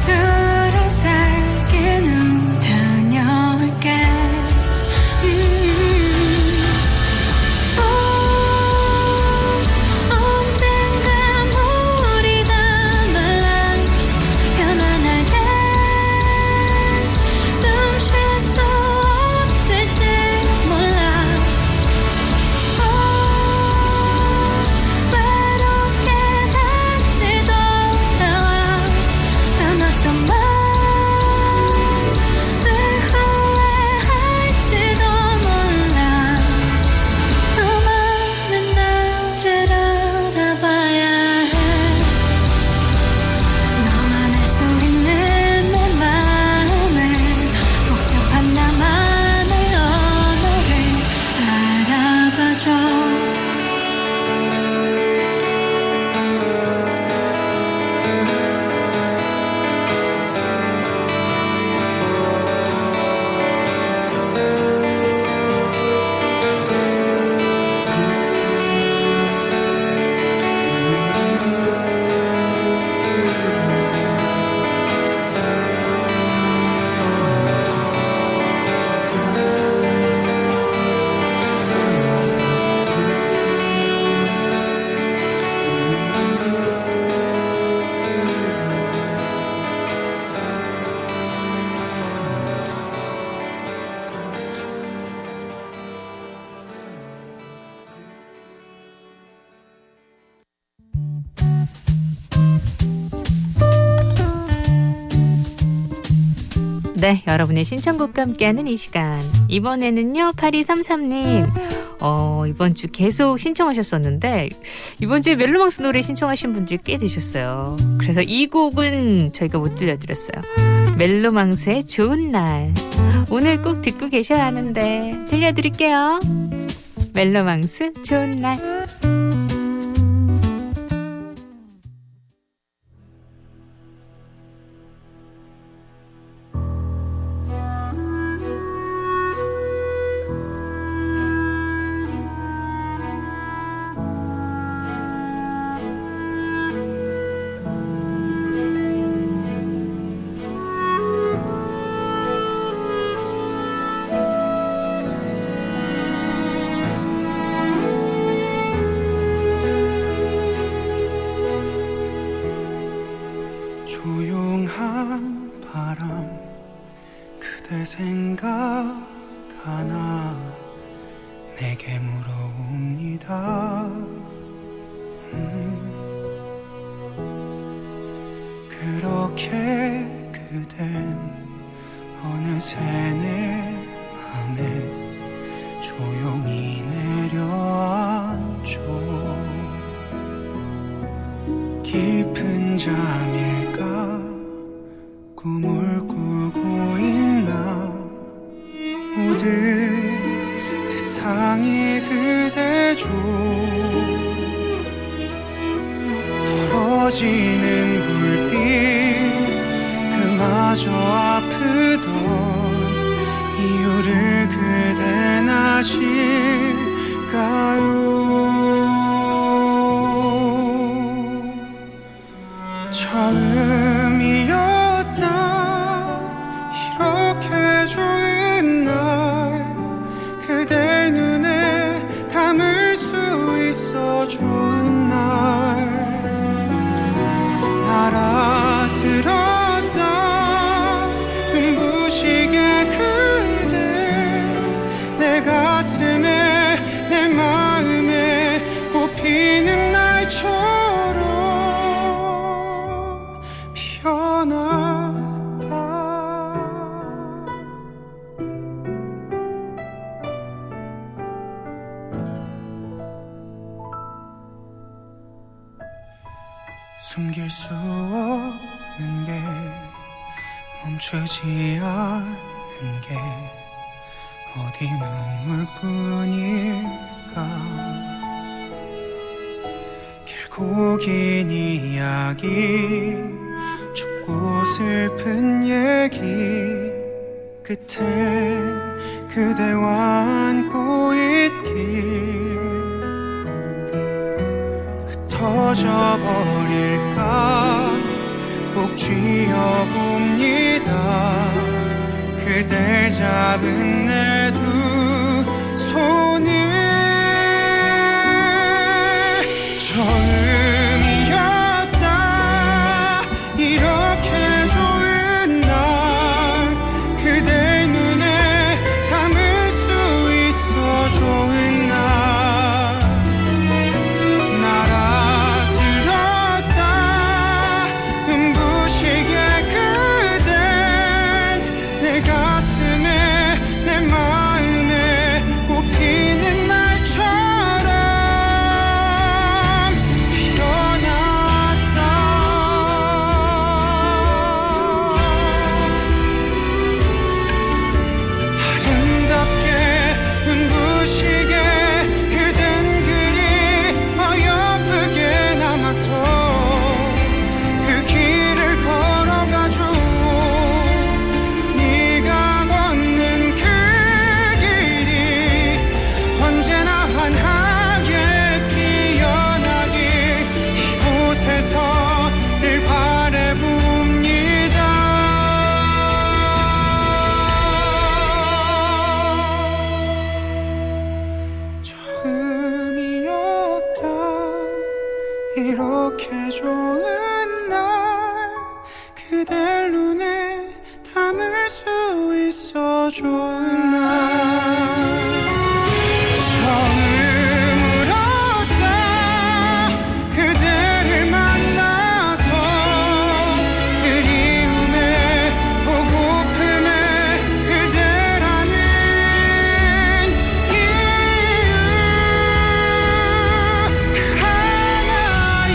둘이 살기는 다녀올게 언젠가 물이 다 말라 편안하게 숨 쉴 수 없을지 몰라 외롭게 다시 돌아와 떠났던 말 늘 후회할지도 몰라 너만은 나를 알아봐야 해 너만 알 수 있는 내 마음에 복잡한 나만의 언어를 알아봐줘 네, 여러분의 신청곡과 함께하는 이 시간. 이번에는요, 8233님. 이번 주 계속 신청하셨었는데 이번 주에 멜로망스 노래 신청하신 분들이 꽤 되셨어요. 그래서 이 곡은 저희가 못 들려드렸어요. 멜로망스의 좋은 날. 오늘 꼭 듣고 계셔야 하는데 들려드릴게요. 멜로망스 좋은 날. 조용한 바람 그대 생각하나 내게 물어옵니다. 그렇게 그댄 어느새 내 맘에 조용히 내려앉죠. 깊은 잠일까 꿈을 꾸고 있나 모든 세상이 그대죠. 떨어지는 불빛 그마저 아프던 이유를 그댄 아실까요? 처음이었다 이렇게 좋은 날 그대 눈에 담을 수 있어 좋은 날 알아들었다 눈부시게 그대 내 가슴에 내 마음에 꽃피는 날처럼 피어났다. 숨길 수 없는 게 멈추지 않는 게 어디 눈물뿐일까. 길고 긴 이야기 춥고 슬픈 얘기 끝엔 그대와 안고 있길. 흩어져 버릴까 꼭 쥐어봅니다. 그댈 잡은 내 두 손을 처음이었다. 이렇게 좋은 날 그댈 눈에 담을 수 있어. 좋은 날 날아들었다. 눈부시게 그댄 내 가슴에 내 마음에 꽃피는 날처럼 피어났다. 아름답게 눈부시게 그댄 그리 어여쁘게 남아서 그 길을 걸어가죠. 네가 걷는 그 길이 언제나 환하게 피어나길 이곳에서 늘 바라봅니다. 처음이었다. 이렇게 좋은 날 그댈 눈에 담을 수 있어. 좋은 날 처음 울었다. 그대를 만나서 그리움에 보고픔에 그대라는 이유 그 하나에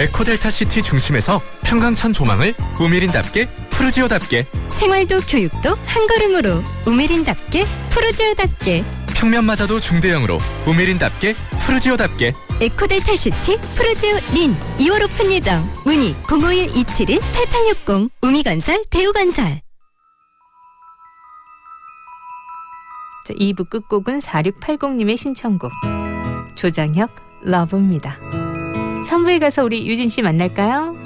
에코델타시티 중심에서 평강천 조망을 우미린답게 푸르지오답게, 생활도 교육도 한 걸음으로 우미린답게 푸르지오답게, 평면마저도 중대형으로 우미린답게 푸르지오답게. 에코델타시티 푸르지오 린 2월 오픈 예정. 문의 051-271-8860 우미건설 대우건설. 자, 2부 끝곡은 4680님의 신청곡 조장혁 러브입니다. 3부에 가서 우리 유진 씨 만날까요?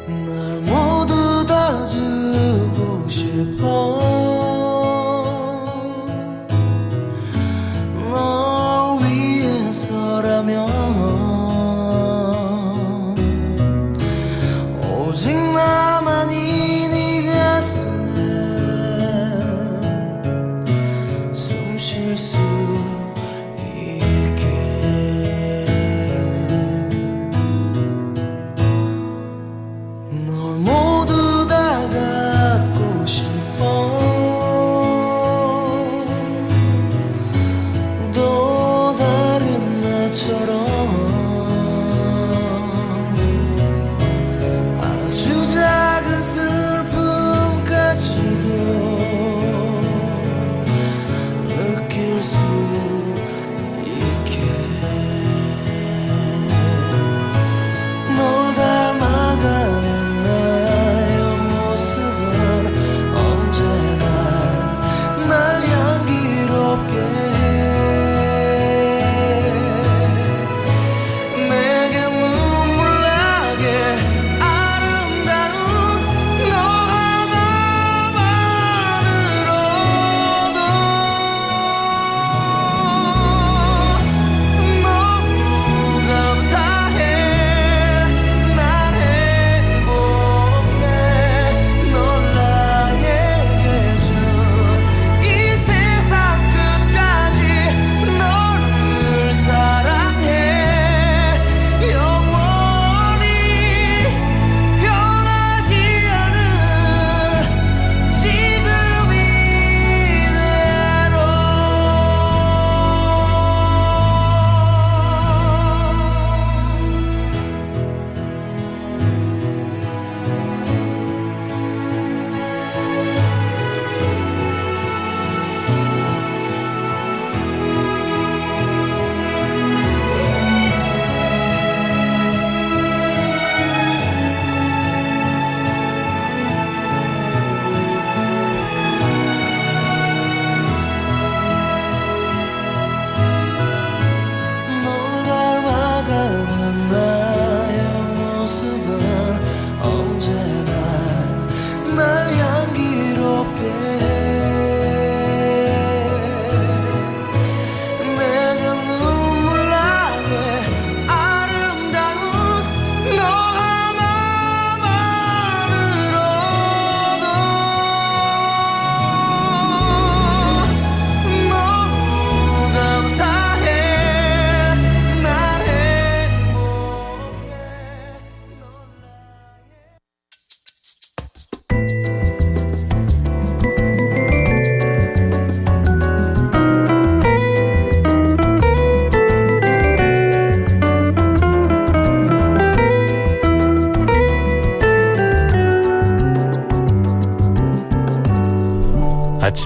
날 모두 다 주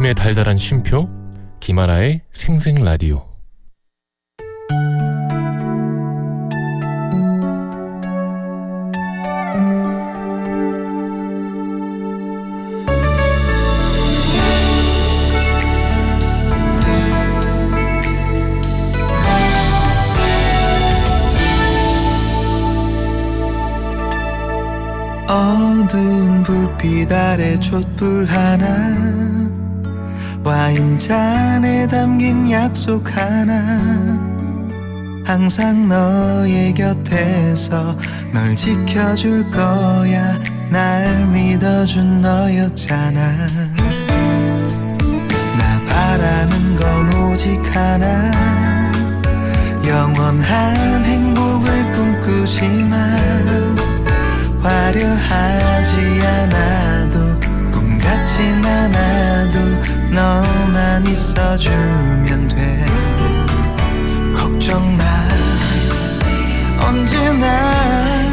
아침의 달달한 쉼표 김하나의 생생라디오. 어두운 불빛 아래 촛불 하나, 와인잔에 담긴 약속 하나, 항상 너의 곁에서 널 지켜줄 거야. 날 믿어준 너였잖아. 나 바라는 건 오직 하나, 영원한 행복을 꿈꾸지만 화려하지 않아도 꿈 같진 않아도 너만 있어주면 돼. 걱정 마, 언제나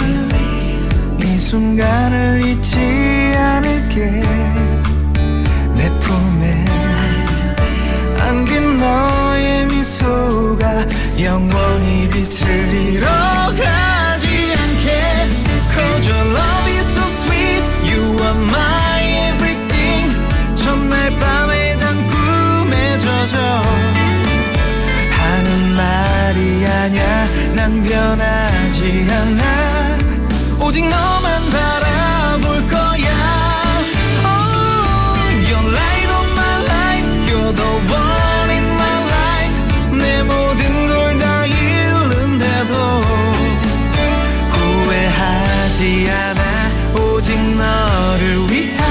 이 순간을 잊지 않을게. 내 품에 안긴 너의 미소가 영원히 빛을 잃어가지 않게. Cause your love is so sweet, you are my everything. 첫날 밤에 단 꿈에 젖어 하는 말이 아냐. 난 변하지 않아, 오직 너만 바라볼 거야. Oh, you're light of my life, you're the one in my life. 내 모든 걸 다 잃는데도 후회하지 않아, 오직 너를 위한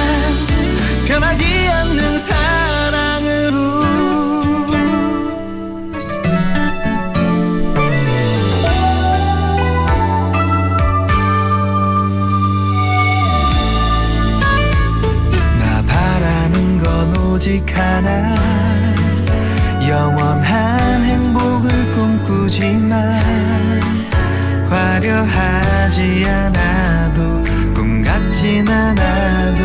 변하지 않는 사랑으로. 나 바라는 건 오직 하나, 영원한 행복을 꿈꾸지만 화려하지 않아도 꿈 같진 않아도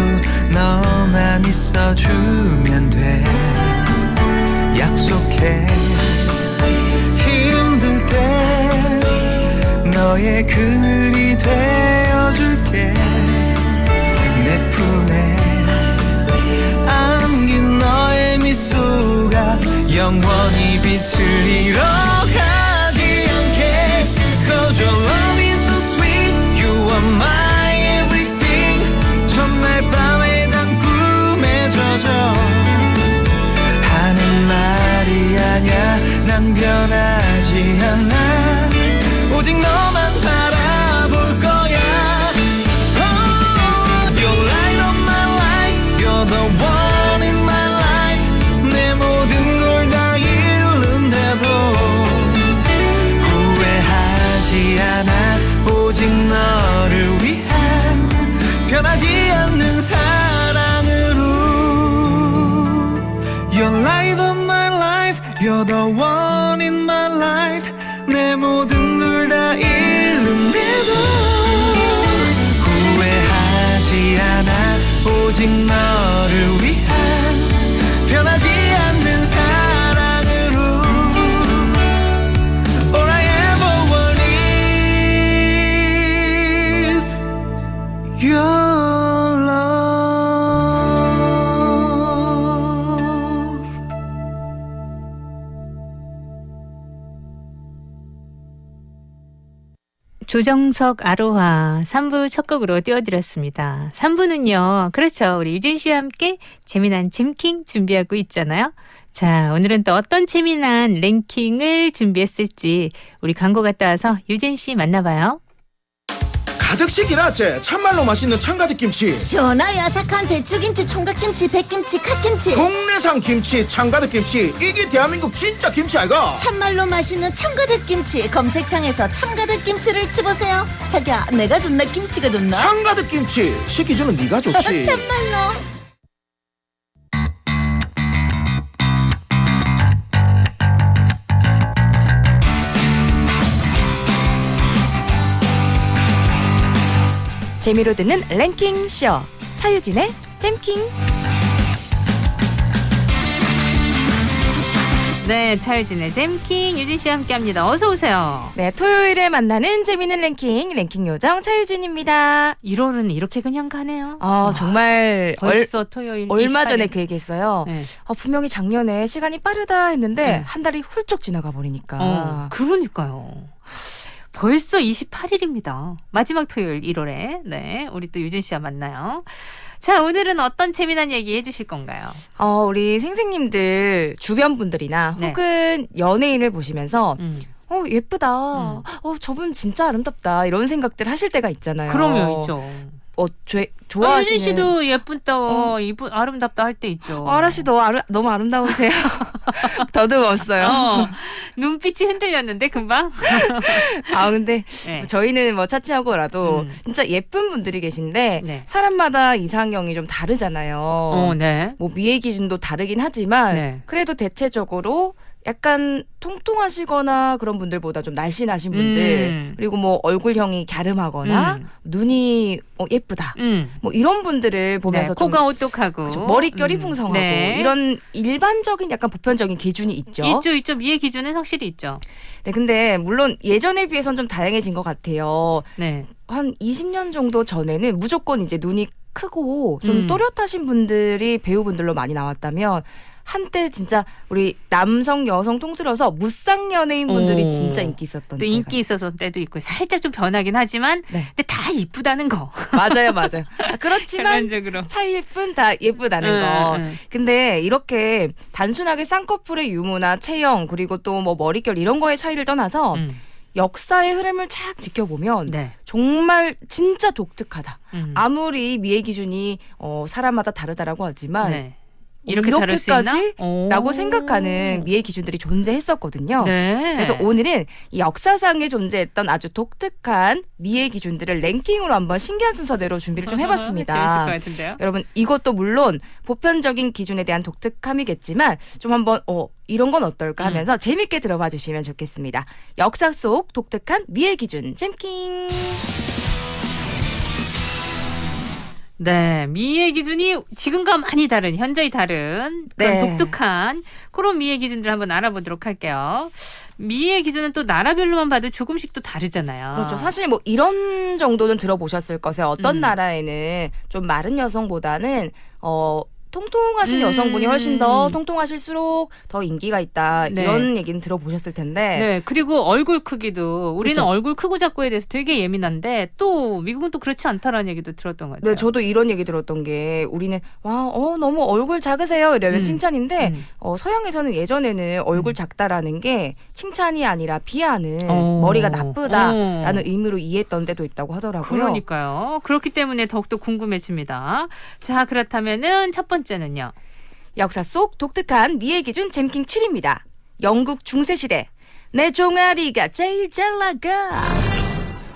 너만 있어주면 돼. 약속해, 힘들 때 너의 그늘이 되어줄게. 내 품에 안긴 너의 미소가 영원히 빛을 잃어가지 않게. Cause your love is so sweet, you are my everything. 첫날 밤에 단 꿈에 젖어 하는 말이 아냐. 난 변하지 않아, 오직 너만 바라볼 거야. Oh, you're light of my life, you're the one in my life. 내 모든 걸 다 잃는데도 후회하지 않아, 오직 너를 위한 변하지 않는 사랑으로. You're light of my life, you're the one in my life. 내 모든 걸 다 잃는데도 후회하지 않아, 오직 너를 위한 변하지 않는 사랑으로. All I ever want is your love. 조정석 아로하 3부 첫 곡으로 띄워드렸습니다. 3부는요. 그렇죠. 우리 유진 씨와 함께 재미난 잼킹 준비하고 있잖아요. 자, 오늘은 또 어떤 재미난 랭킹을 준비했을지 우리 광고 갔다 와서 유진 씨 만나봐요. 가득씩 이라째 참말로 맛있는 참가득김치, 시원하고 아삭한 배추김치, 총각김치, 백김치, 갓김치, 국내산 김치, 참가득김치. 이게 대한민국 진짜 김치 아이가? 참말로 맛있는 참가득김치. 검색창에서 참가득김치를 쳐보세요. 자기야, 내가 좋나 김치가 좋나? 참가득김치 시키주는 네가 좋지. 참말로. 재미로 듣는 랭킹 쇼 차유진의 잼킹. 네, 차유진의 잼킹 유진 씨와 함께합니다. 어서 오세요. 네, 토요일에 만나는 재미있는 랭킹 요정 차유진입니다. 1월은 이렇게 그냥 가네요. 정말 벌써 토요일 얼마 28일. 전에 그 얘기했어요. 네. 분명히 작년에 시간이 빠르다 했는데 한 달이 훌쩍 지나가 버리니까. 그러니까요. 벌써 28일입니다. 마지막 토요일 1월에. 네, 우리 또 유진 씨와 만나요. 자, 오늘은 어떤 재미난 얘기 해주실 건가요? 우리 생생님들 주변 분들이나 네. 혹은 연예인을 보시면서 예쁘다. 음. 저분 진짜 아름답다. 이런 생각들 하실 때가 있잖아요. 그럼요, 있죠. 좋아하시는 유진 씨도 예쁘다, 이쁜 아름답다 할 때 있죠. 아라 씨 너무 아름다우세요. 더듬었어요. 눈빛이 흔들렸는데 금방. 근데 네. 저희는 뭐 차치하고라도 진짜 예쁜 분들이 계신데 네. 사람마다 이상형이 좀 다르잖아요. 네. 뭐 미의 기준도 다르긴 하지만 네. 그래도 대체적으로 약간 통통하시거나 그런 분들보다 좀 날씬하신 분들 그리고 뭐 얼굴형이 갸름하거나 눈이 예쁘다 뭐 이런 분들을 보면서 좀 코가 오똑하고 그렇죠. 머릿결이 풍성하고 네. 이런 일반적인 약간 보편적인 기준이 있죠. 있죠. 미의 기준은 확실히 있죠. 네, 근데 물론 예전에 비해서는 좀 다양해진 것 같아요. 네. 한 20년 정도 전에는 무조건 이제 눈이 크고 좀 또렷하신 분들이 배우분들로 많이 나왔다면 한때 진짜 우리 남성 여성 통틀어서 무쌍 연예인 분들이 진짜 인기 있었던 또 인기 있어서 때도 있고 살짝 좀 변하긴 하지만 근데 다 이쁘다는 거. 맞아요. 그렇지만 결론적으로 차이 예쁜 다 예쁘다는 거. 근데 이렇게 단순하게 쌍꺼풀의 유무나 체형 그리고 또 뭐 머릿결 이런 거의 차이를 떠나서 역사의 흐름을 쫙 지켜보면 정말 진짜 독특하다. 아무리 미의 기준이 사람마다 다르다라고 하지만 이렇게까지 라고 생각하는 미의 기준들이 존재했었거든요. 네. 그래서 오늘은 이 역사상에 존재했던 아주 독특한 미의 기준들을 랭킹으로 한번 신기한 순서대로 준비를 좀 해봤습니다. 재밌을 것 같은데요. 여러분 이것도 물론 보편적인 기준에 대한 독특함이겠지만 좀 한번 이런 건 어떨까 하면서 재밌게 들어봐 주시면 좋겠습니다. 역사 속 독특한 미의 기준 잼킹. 네, 미의 기준이 지금과 많이 다른, 현저히 다른 그런 독특한 그런 미의 기준들 한번 알아보도록 할게요. 미의 기준은 또 나라별로만 봐도 조금씩 또 다르잖아요. 그렇죠. 사실 뭐 이런 정도는 들어보셨을 것에 어떤 나라에는 좀 마른 여성보다는 통통하신 여성분이 훨씬 더 통통하실수록 더 인기가 있다. 이런 얘기는 들어보셨을 텐데. 네. 그리고 얼굴 크기도 우리는 그렇죠. 얼굴 크고 작고에 대해서 되게 예민한데 또 미국은 또 그렇지 않다라는 얘기도 들었던 것 같아요. 네, 저도 이런 얘기 들었던 게 우리는 너무 얼굴 작으세요 이러면 칭찬인데 서양에서는 예전에는 얼굴 작다라는 게 칭찬이 아니라 비하는 머리가 나쁘다라는 의미로 이해했던 데도 있다고 하더라고요. 그러니까요. 그렇기 때문에 더욱더 궁금해집니다. 자, 그렇다면은 첫 번째는요. 역사 속 독특한 미의 기준 잼킹 7입니다. 영국 중세시대 내 종아리가 제일 잘 나가.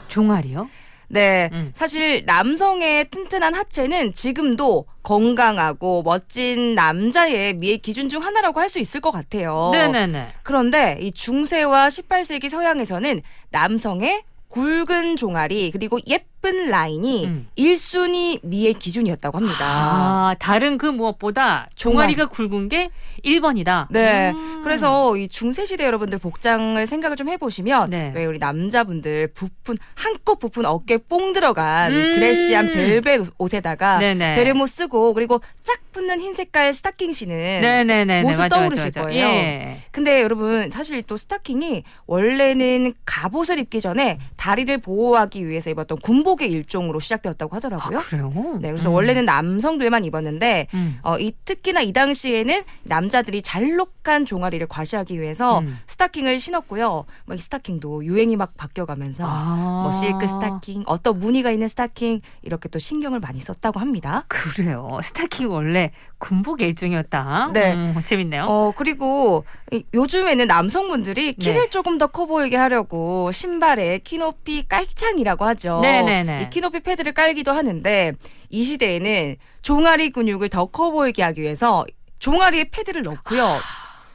종아리요? 네, 사실 남성의 튼튼한 하체는 지금도 건강하고 멋진 남자의 미의 기준 중 하나라고 할 수 있을 것 같아요. 네네네. 그런데 이 중세와 18세기 서양에서는 남성의 굵은 종아리 그리고 예쁜 라인이 1순위 미의 기준이었다고 합니다. 다른 그 무엇보다 종아리가 굵은 게 1번이다. 네. 그래서 이 중세시대 여러분들 복장을 생각을 좀 해보시면 왜 우리 남자분들 한껏 부푼 어깨 뽕 들어간 이 드레시한 벨벳 옷에다가 베레모 쓰고 그리고 짝 붙는 흰 색깔 스타킹 신은 모습 떠오르실 거예요. 예. 근데 여러분 사실 또 스타킹이 원래는 갑옷을 입기 전에 다리를 보호하기 위해서 입었던 군복의 일종으로 시작되었다고 하더라고요. 그래요? 네, 그래서 원래는 남성들만 입었는데 특히나 이 당시에는 남자들이 잘록한 종아리를 과시하기 위해서 스타킹을 신었고요. 이 스타킹도 유행이 막 바뀌어가면서 뭐 실크 스타킹, 어떤 무늬가 있는 스타킹 이렇게 또 신경을 많이 썼다고 합니다. 그래요. 스타킹 원래 군복의 일종이었다. 네, 재밌네요. 그리고 요즘에는 남성분들이 키를 조금 더 커 보이게 하려고 신발에 키높이 깔창이라고 하죠. 네네네. 이 키높이 패드를 깔기도 하는데 이 시대에는 종아리 근육을 더 커 보이게 하기 위해서 종아리에 패드를 넣고요.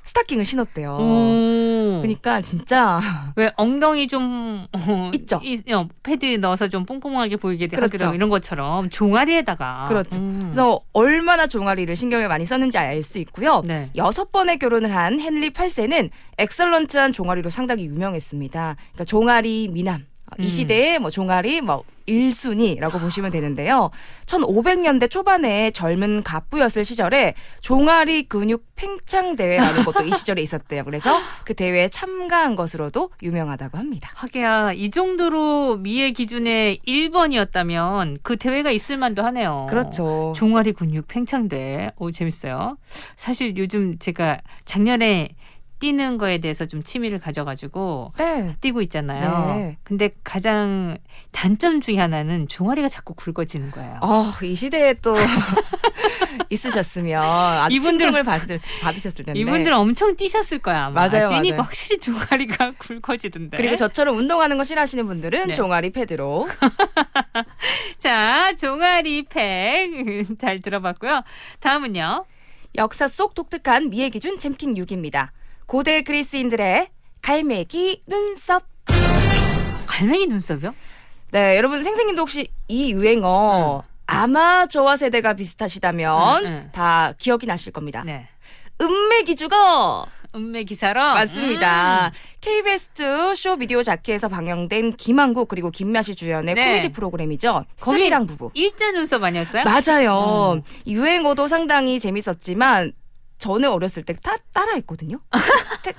스타킹을 신었대요. 그러니까 진짜 왜 엉덩이 좀 있죠. 패드 넣어서 좀 뽕뽕하게 보이게 그렇죠. 하기도 이런 것처럼 종아리에다가. 그렇죠. 그래서 얼마나 종아리를 신경을 많이 썼는지 알 수 있고요. 네. 6번의 결혼을 한 헨리 8세는 엑설런트한 종아리로 상당히 유명했습니다. 그러니까 종아리 미남. 이 시대의 뭐 종아리 뭐 1순위라고 보시면 되는데요. 1500년대 초반에 젊은 갑부였을 시절에 종아리 근육 팽창 대회라는 것도 이 시절에 있었대요. 그래서 그 대회에 참가한 것으로도 유명하다고 합니다. 하기야 이 정도로 미의 기준에 1번이었다면 그 대회가 있을 만도 하네요. 그렇죠. 종아리 근육 팽창대. 오, 재밌어요. 사실 요즘 제가 작년에 뛰는 거에 대해서 좀 취미를 가져가지고 네. 뛰고 있잖아요. 네. 근데 가장 단점 중에 하나는 종아리가 자꾸 굵어지는 거예요. 이 시대에 또 있으셨으면 아주 이분들- 칭송을 받으셨을 텐데. 이분들 엄청 뛰셨을 거야 아마. 맞아요, 뛰니까 맞아요. 확실히 종아리가 굵어지던데. 그리고 저처럼 운동하는 거 싫어하시는 분들은 네. 종아리 패드로. 자, 종아리 팩 잘 들어봤고요. 다음은요. 역사 속 독특한 미의 기준 잼킹 6입니다. 고대 그리스인들의 갈매기 눈썹. 갈매기 눈썹이요? 네, 여러분 생생님도 혹시 이 유행어 아마 저와 세대가 비슷하시다면 다 기억이 나실 겁니다. 네. 은매기주거. 은매기사로? 맞습니다. KBS2 쇼 비디오 자키에서 방영된 김한국 그리고 김미아 씨 주연의 네. 코미디 프로그램이죠. 거기 쓰리랑 부부. 일자 눈썹 아니었어요? 맞아요. 이 유행어도 상당히 재밌었지만 저는 어렸을 때 따라했거든요.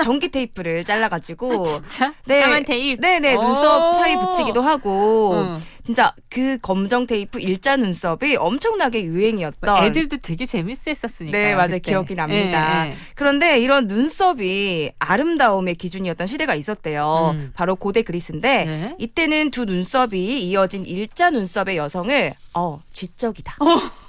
전기 테이프를 잘라가지고 진짜? 네. 까만 테이프? 네네 오. 눈썹 사이 붙이기도 하고 응. 진짜 그 검정 테이프 일자 눈썹이 엄청나게 유행이었던. 애들도 되게 재밌었으니까. 네, 맞아요. 기억이 납니다. 네, 네. 그런데 이런 눈썹이 아름다움의 기준이었던 시대가 있었대요. 바로 고대 그리스인데 네. 이때는 두 눈썹이 이어진 일자 눈썹의 여성을 지적이다.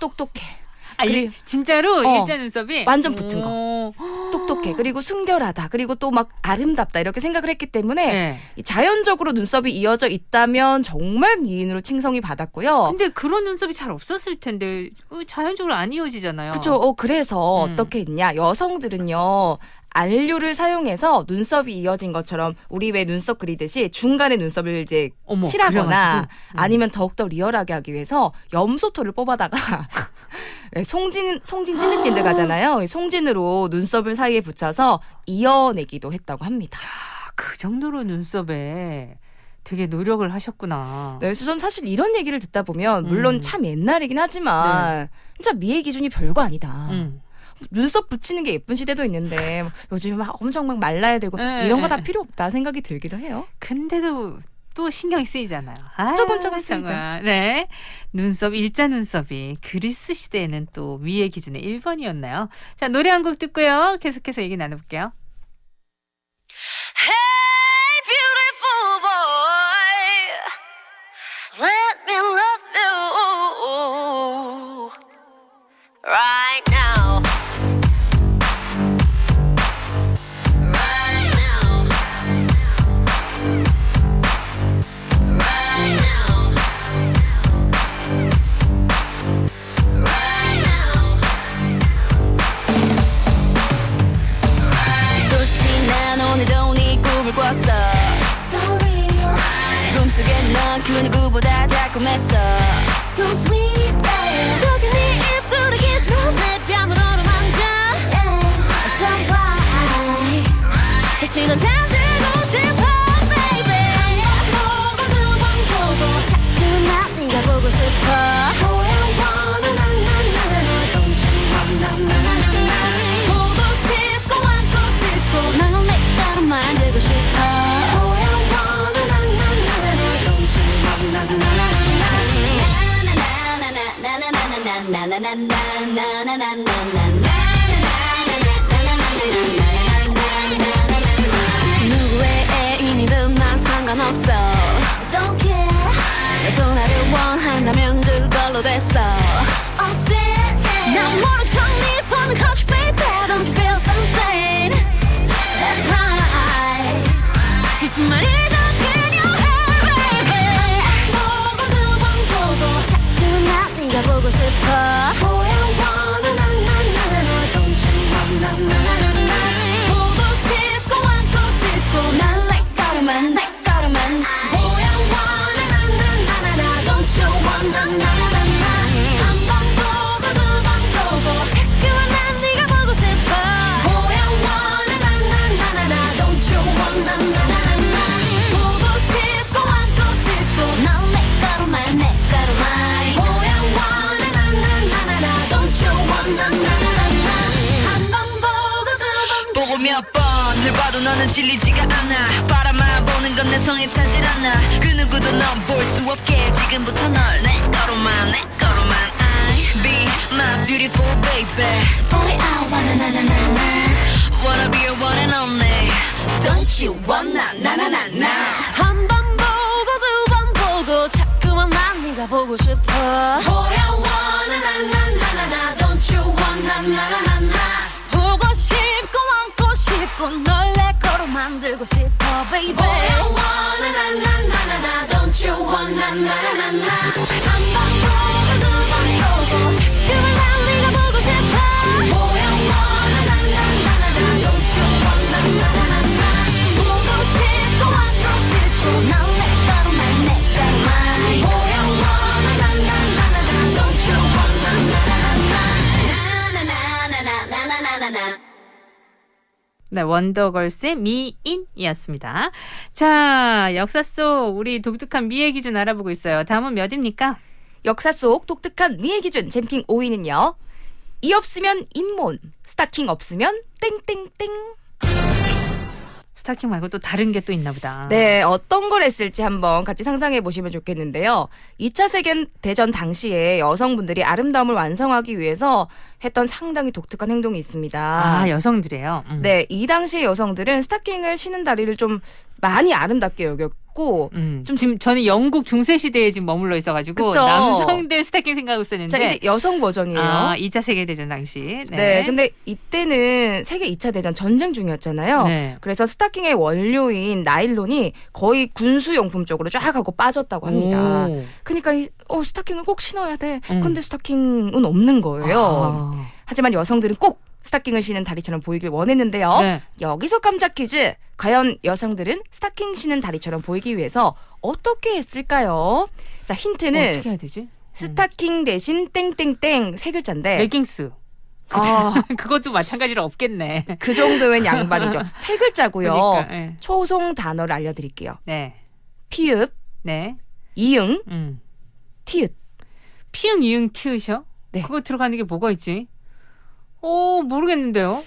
똑똑해. 그리고 진짜로 일자 눈썹이 완전 붙은 거. 똑똑해. 그리고 순결하다. 그리고 또 막 아름답다. 이렇게 생각을 했기 때문에 네. 이 자연적으로 눈썹이 이어져 있다면 정말 미인으로 칭송이 받았고요. 근데 그런 눈썹이 잘 없었을 텐데 자연적으로 안 이어지잖아요. 그렇죠. 그래서 어떻게 했냐. 여성들은요. 안료를 사용해서 눈썹이 이어진 것처럼 우리 왜 눈썹 그리듯이 중간에 눈썹을 이제 칠하거나 그래가지고. 아니면 더욱더 리얼하게 하기 위해서 염소토를 뽑아다가 왜 송진 찐득찐득 하잖아요. 송진으로 눈썹을 사이에 붙여서 이어내기도 했다고 합니다. 그 정도로 눈썹에 되게 노력을 하셨구나. 네, 그래서 전 사실 이런 얘기를 듣다 보면 물론 참 옛날이긴 하지만 진짜 미의 기준이 별거 아니다. 눈썹 붙이는 게 예쁜 시대도 있는데 요즘 막 엄청 막 말라야 되고 이런 거 다 필요 없다 생각이 들기도 해요. 근데도 또 신경이 쓰이잖아요. 조금 쓰이죠. 정말. 네. 눈썹, 일자 눈썹이 그리스 시대에는 또 미의 기준의 1번이었나요? 자, 노래 한 곡 듣고요. 계속해서 얘기 나눠볼게요. Hey, beautiful boy, let me love you right now. Right now. Right now. Right now. 솔직히 난 오늘도 네 꿈을 꿨어. Sorry. 꿈속에 넌 그 누구보다 달콤했어. So sweet. 저기 네 입술에 kiss 내 뺨을 어루만져. So fly. 다시 넌 잠들고 싶어, baby. 한 번 보고 두 번 보고 자꾸만 네가 보고 싶어. Oh, I wanna na na na na na. Don't you wanna na na na na. 보고 싶고 안고 싶고 널 내 따로 만들고 싶어. Oh, I wanna na na na na na. Don't you wanna na na na na. 누구의 애인이든 난 상관없어. Don't care. 전화를 원한다면 그걸로 됐어. 난 모른 척 네 손을 touch baby. Don't you feel something? That's right. 무슨 말이든 필요해 baby. 보고 두 번 보고 자꾸만 네가 보고 싶어. Oh, I wanna na na na 늘 봐도 너는 질리지가 않아 바라만 보는 건 내 성에 차질 않아 그 누구도 넌 볼 수 없게 지금부터 널 내 거로만 I be my beautiful baby Boy I wanna na wanna be your one and only Don't you wanna na 한 번 보고 두 번 보고 자꾸만 난 네가 보고 싶어 Boy I wanna na Don't you wanna na 보고 싶고 안고 싶고 널 내 거로 만들고 싶어 baby Boy I wanna na Don't you wanna na 한 번 보고 두 번 보고 자꾸만 난 네가 보고 싶어 Boy I wanna na Don't you wanna na 보고 싶고 안고 싶고 넌 내 거로만 내 거로만 Boy I wanna na Don't you wanna na 네, 원더걸스의 미인이었습니다. 자, 역사 속 우리 독특한 미의 기준 알아보고 있어요. 다음은 몇입니까? 역사 속 독특한 미의 기준 잼킹 5위는요. 이 없으면 인몬, 스타킹 없으면 땡땡땡. 스타킹 말고 또 다른 게 또 있나 보다. 네, 어떤 걸 했을지 한번 같이 상상해 보시면 좋겠는데요. 2차 세계대전 당시에 여성분들이 아름다움을 완성하기 위해서 했던 상당히 독특한 행동이 있습니다. 아, 여성들이에요? 네, 이 당시의 여성들은 스타킹을 신은 다리를 좀 많이 아름답게 여겼고 좀 지금 저는 영국 중세 시대에 지금 머물러 있어가지고 그쵸? 남성들 스타킹 생각하고 있었는데 자, 이제 여성 버전이에요. 2차 세계대전 당시. 네, 근데 이때는 세계 2차 대전 전쟁 중이었잖아요. 네. 그래서 스타킹의 원료인 나일론이 거의 군수용품 쪽으로 쫙 하고 빠졌다고 합니다. 오. 그러니까 스타킹을 꼭 신어야 돼. 근데 스타킹은 없는 거예요. 하지만 여성들은 꼭 스타킹을 신은 다리처럼 보이길 원했는데요. 네. 여기서 깜짝 퀴즈. 과연 여성들은 스타킹 신은 다리처럼 보이기 위해서 어떻게 했을까요? 자, 힌트는 어떻게 해야 되지? 스타킹 대신 땡땡땡 세 글자인데 레깅스. 그것도 마찬가지로 없겠네. 그 정도면 양반이죠. 세 글자고요. 그러니까, 네. 초성 단어를 알려드릴게요. 네. 피읍, 네. 이응, 티읕. 피응, 이응, 티읕이요? 네. 그거 들어가는 게 뭐가 있지? 모르겠는데요.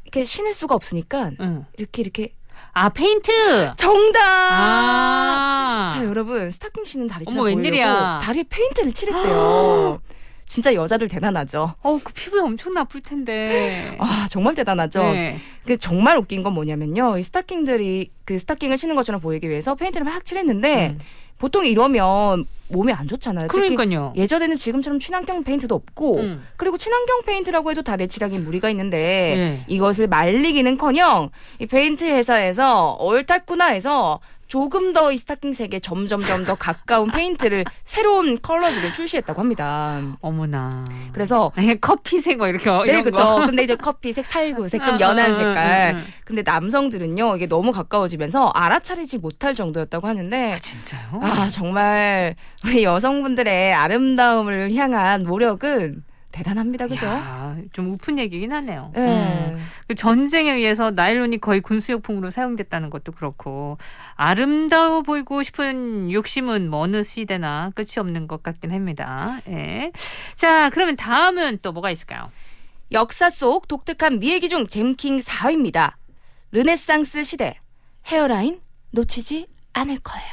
이렇게 신을 수가 없으니까 이렇게 아, 페인트. 정답. 아. 자, 여러분 스타킹 신은 다리처럼 어머, 보이려고 웬일이야. 다리에 페인트를 칠했대요. 진짜 여자들 대단하죠. 그 피부에 엄청 나쁠 텐데. 아, 정말 대단하죠. 네. 그 정말 웃긴 건 뭐냐면요. 이 스타킹들이 그 스타킹을 신는 것처럼 보이기 위해서 페인트를 막 칠했는데 보통 이러면 몸에 안 좋잖아요. 특히 그러니까요. 예전에는 지금처럼 친환경 페인트도 없고 그리고 친환경 페인트라고 해도 다리에 칠하기 무리가 있는데 네. 이것을 말리기는커녕 이 페인트 회사에서 옳았구나 해서 조금 더 이 스타킹 색에 점점점 더 가까운 페인트를 새로운 컬러들을 출시했다고 합니다. 어머나. 그래서 커피색 이렇게 네, 이런 그렇죠. 거. 근데 이제 커피색, 살구색, 좀 연한 색깔. 근데 남성들은요, 이게 너무 가까워지면서 알아차리지 못할 정도였다고 하는데. 진짜요? 정말 우리 여성분들의 아름다움을 향한 노력은 대단합니다, 그죠? 야, 좀 우픈 얘기긴 하네요. 네. 그 전쟁에 의해서 나일론이 거의 군수용품으로 사용됐다는 것도 그렇고 아름다워 보이고 싶은 욕심은 어느 시대나 끝이 없는 것 같긴 합니다. 예. 자, 그러면 다음은 또 뭐가 있을까요? 역사 속 독특한 미의 기중 잼킹 4위입니다. 르네상스 시대 헤어라인 놓치지 않을 거예요.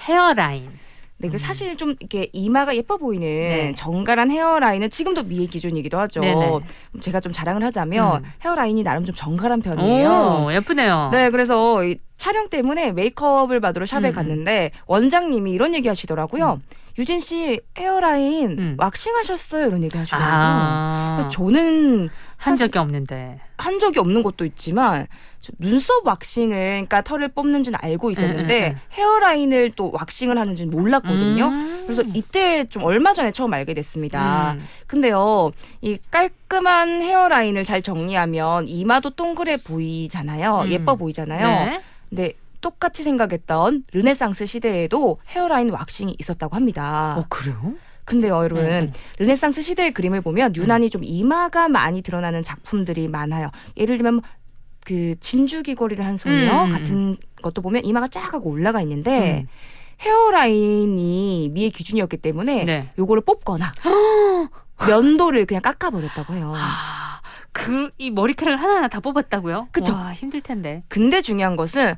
헤어라인. 네, 그 사실 좀 이렇게 이마가 예뻐 보이는 네. 정갈한 헤어라인은 지금도 미의 기준이기도 하죠. 네네. 제가 좀 자랑을 하자면 헤어라인이 나름 좀 정갈한 편이에요. 오, 예쁘네요. 네, 그래서 이 촬영 때문에 메이크업을 받으러 샵에 갔는데 원장님이 이런 얘기 하시더라고요. 유진 씨 헤어라인 왁싱하셨어요? 이런 얘기 하시더라고요. 저는 한 적이 없는데. 한 적이 없는 것도 있지만 눈썹 왁싱을 그러니까 털을 뽑는지는 알고 있었는데 헤어라인을 또 왁싱을 하는지는 몰랐거든요. 그래서 이때 좀 얼마 전에 처음 알게 됐습니다. 근데요, 이 깔끔한 헤어라인을 잘 정리하면 이마도 동그래 보이잖아요. 예뻐 보이잖아요. 네. 근데 똑같이 생각했던 르네상스 시대에도 헤어라인 왁싱이 있었다고 합니다. 그래요? 근데요, 여러분, 르네상스 시대의 그림을 보면 유난히 좀 이마가 많이 드러나는 작품들이 많아요. 예를 들면 그 진주 귀걸이를 한 소녀 같은 것도 보면 이마가 쫙 하고 올라가 있는데 헤어라인이 미의 기준이었기 때문에 네. 요거를 뽑거나 면도를 그냥 깎아버렸다고 해요. 이 머리카락을 하나하나 다 뽑았다고요? 그쵸. 와, 힘들 텐데. 근데 중요한 것은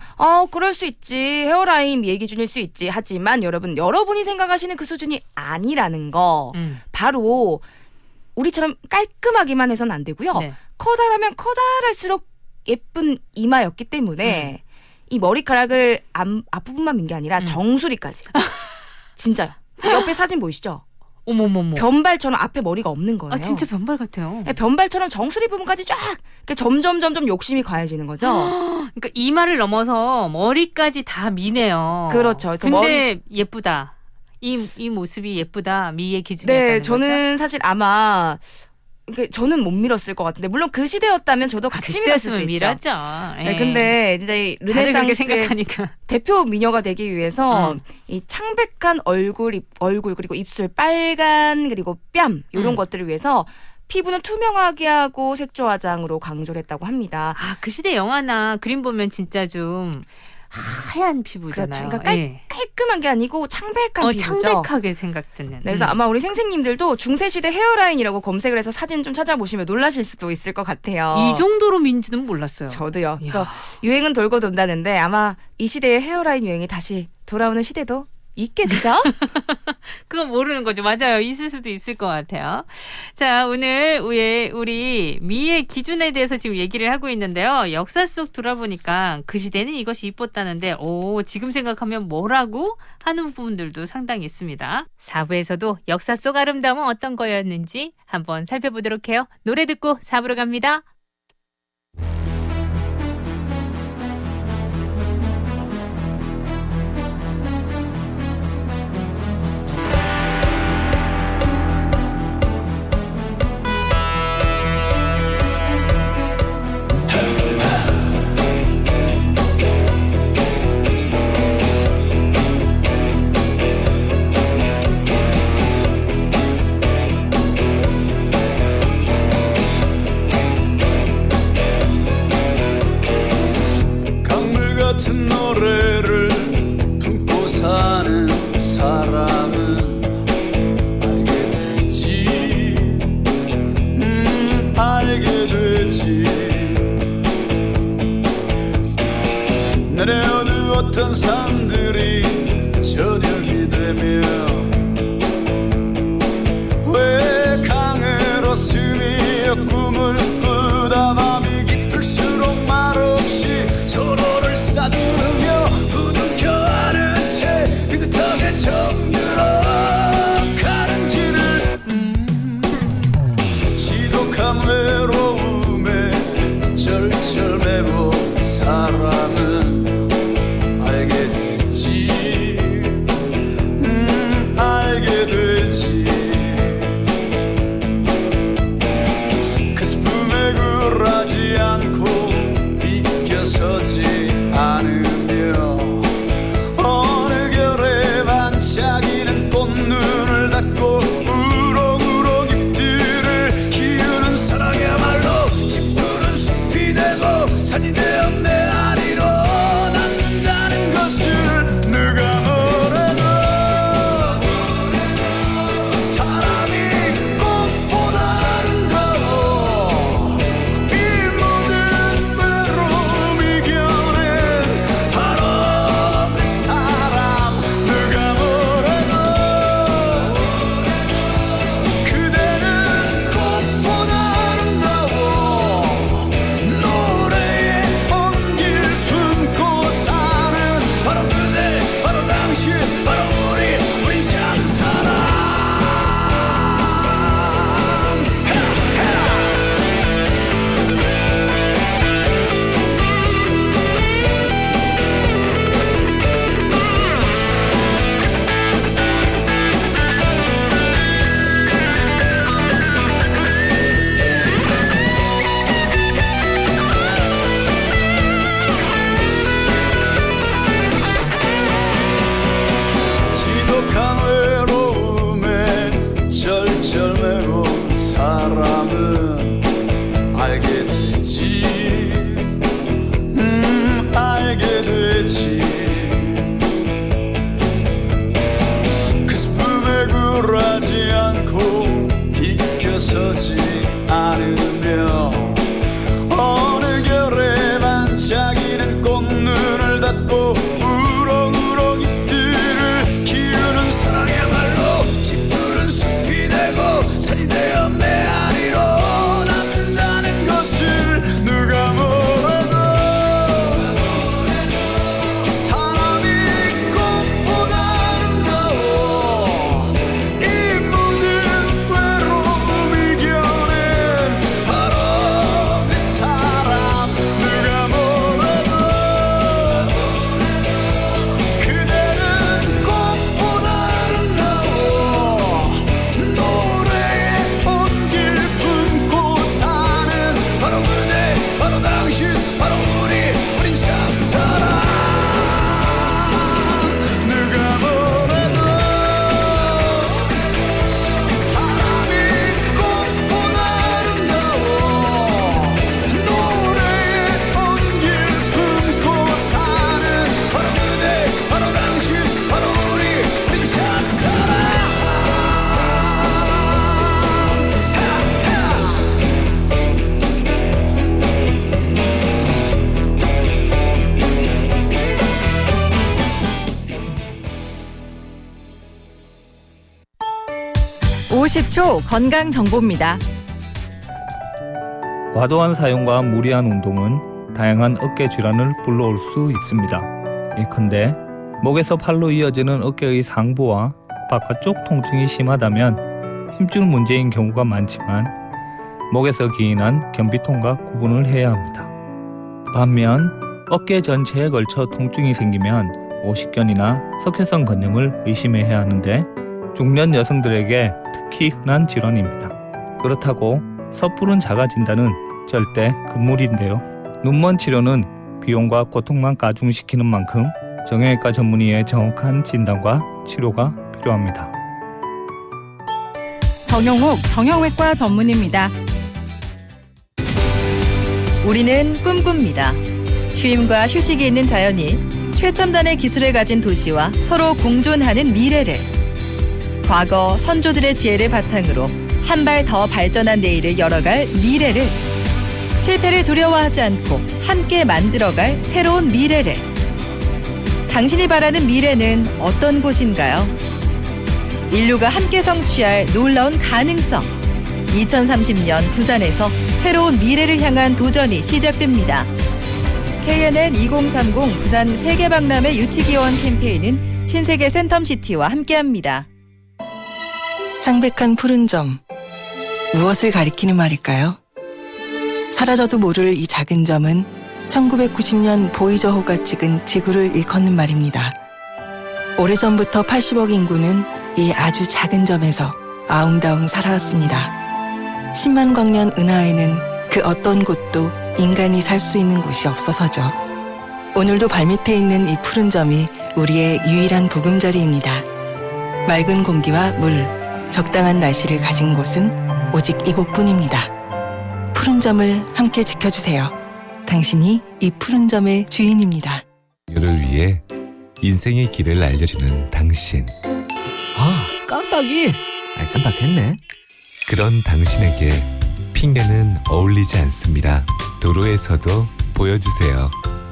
그럴 수 있지. 헤어라인 미의 기준일 수 있지. 하지만 여러분이 생각하시는 그 수준이 아니라는 거. 바로 우리처럼 깔끔하기만 해서는 안 되고요. 네. 커다라면 커다랄수록 예쁜 이마였기 때문에 이 머리카락을 앞부분만 민 게 아니라 정수리까지. 진짜요. 옆에 사진 보이시죠? 어머머머. 변발처럼 앞에 머리가 없는 거예요. 아, 진짜 변발 같아요. 네, 변발처럼 정수리 부분까지 쫙 점점 욕심이 가해지는 거죠. 그러니까 이마를 넘어서 머리까지 다 미네요. 그렇죠. 그래서 근데 예쁘다. 이 모습이 예쁘다. 미의 기준이었다는 네, 거죠? 저는 사실 아마 저는 못 밀었을 것 같은데 물론 그 시대였다면 저도 같이 밀었을 수 있죠. 밀었죠. 네, 근데 진짜 이 르네상스의 생각하니까 대표 미녀가 되기 위해서 이 창백한 얼굴 그리고 입술 빨간 그리고 뺨 이런 것들을 위해서 피부는 투명하게 하고 색조 화장으로 강조를 했다고 합니다. 아, 그 시대 영화나 그림 보면 진짜 좀 하얀 피부잖아요. 그렇죠. 그러니까 깔끔한 게 아니고 창백한 피부죠. 창백하게 생각드는. 네, 그래서 아마 우리 생생님들도 중세시대 헤어라인이라고 검색을 해서 사진 좀 찾아보시면 놀라실 수도 있을 것 같아요. 이 정도로 민지는 몰랐어요. 저도요. 그래서 유행은 돌고 돈다는데 아마 이 시대의 헤어라인 유행이 다시 돌아오는 시대도 있겠죠? 그건 모르는 거죠. 맞아요. 있을 수도 있을 것 같아요. 자, 오늘 우리 미의 기준에 대해서 지금 얘기를 하고 있는데요. 역사 속 돌아보니까 그 시대는 이것이 이뻤다는데 지금 생각하면 뭐라고 하는 부분들도 상당히 있습니다. 4부에서도 역사 속 아름다움은 어떤 거였는지 한번 살펴보도록 해요. 노래 듣고 4부로 갑니다. 강물 같은 노래를 품고 사는 사람은 알게 되지 알게 되지 내려두었던 산들이 저녁이 되면 왜 강으로 스미어 꿈을 꾸다 밤이 깊을수록 말없이 서로를 싸두르며 부둥켜안은 채 느긋하게 정들어 가는 길을 지독한 외로움에 절절매고 사람은 알게 되지 알게 되지 그 슬픔에 굴하지 않고 비껴서지 않으며 어느 결에 반짝이는 꽃눈을 닫고 우렁우렁 잎들을 키우는 사랑이야말로 짙푸른 숲이 되고 산이 되어 내 아리로 낳는다는 것을 누가 뭐래도 사람이 꽃보다 아름다워 이 모든 외로움 이겨낸 바로 그 사람 누가 뭐래도 그대는 꽃보다 아름다워 노래의 온기 50초 건강 정보입니다. 과도한 사용과 무리한 운동은 다양한 어깨 질환을 불러올 수 있습니다. 예컨대 목에서 팔로 이어지는 어깨의 상부와 바깥쪽 통증이 심하다면 힘줄 문제인 경우가 많지만 목에서 기인한 경비통과 구분을 해야 합니다. 반면 어깨 전체에 걸쳐 통증이 생기면 오십견이나 석회성 건염을 의심해야 하는데 중년 여성들에게 특히 흔한 질환입니다. 그렇다고 섣부른 자가 진단은 절대 금물인데요. 눈먼 치료는 비용과 고통만 가중시키는 만큼 정형외과 전문의의 정확한 진단과 치료가 필요합니다. 정용욱 정형외과 전문의입니다. 우리는 꿈꿉니다. 쉼과 휴식이 있는 자연이 최첨단의 기술을 가진 도시와 서로 공존하는 미래를, 과거 선조들의 지혜를 바탕으로 한 발 더 발전한 내일을 열어갈 미래를, 실패를 두려워하지 않고 함께 만들어갈 새로운 미래를. 당신이 바라는 미래는 어떤 곳인가요? 인류가 함께 성취할 놀라운 가능성. 2030년 부산에서 새로운 미래를 향한 도전이 시작됩니다. KNN 2030 부산 세계박람회 유치기원 캠페인은 신세계 센텀시티와 함께합니다. 창백한 푸른 점, 무엇을 가리키는 말일까요? 사라져도 모를 이 작은 점은 1990년 보이저호가 찍은 지구를 일컫는 말입니다. 오래전부터 80억 인구는 이 아주 작은 점에서 아웅다웅 살아왔습니다. 10만 광년 은하에는 그 어떤 곳도 인간이 살 수 있는 곳이 없어서죠. 오늘도 발밑에 있는 이 푸른 점이 우리의 유일한 보금자리입니다. 맑은 공기와 물, 적당한 날씨를 가진 곳은 오직 이곳뿐입니다. 푸른 점을 함께 지켜주세요. 당신이 이 푸른 점의 주인입니다. 를 위해 인생의 길을 알려주는 당신. 깜빡이. 깜빡했네. 그런 당신에게 핑계는 어울리지 않습니다. 도로에서도 보여주세요.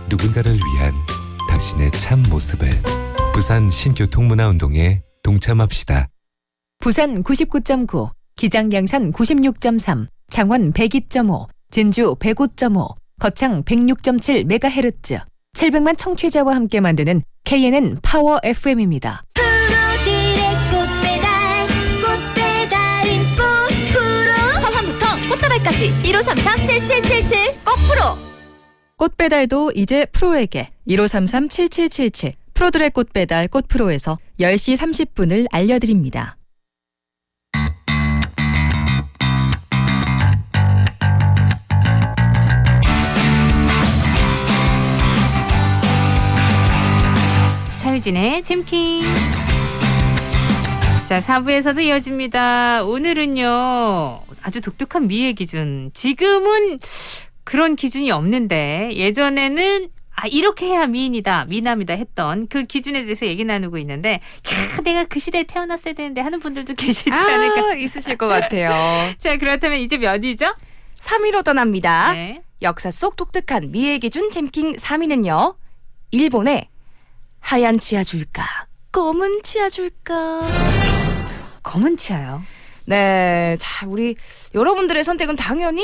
누군가를 위한 당신의 참 모습을. 부산 신교통문화운동에 동참합시다. 부산 99.9, 기장 양산 96.3, 창원 102.5, 진주 105.5, 거창 106.7MHz, 700만 청취자와 함께 만드는 KNN 파워 FM입니다. 꽃배달인 꽃프로 화환부터 꽃다발까지 1533-7777 꽃프로. 꽃배달도 이제 프로에게 1533-7777 프로들의 꽃배달 꽃프로에서 10시 30분을 알려드립니다. 차유진의 잼킹. 자, 4부에서도 이어집니다. 오늘은요, 아주 독특한 미의 기준. 지금은 그런 기준이 없는데 예전에는 이렇게 해야 미인이다, 미남이다 했던 그 기준에 대해서 얘기 나누고 있는데, 내가 그 시대에 태어났어야 되는데 하는 분들도 계시지 않을까? 있으실 것 같아요. 자, 그렇다면 이제 몇이죠? 3위로 떠납니다. 네. 역사 속 독특한 미의 기준 잼킹 3위는요. 일본의 하얀 치아 줄까, 검은 치아 줄까. 검은 치아요? 네, 자, 우리 여러분들의 선택은 당연히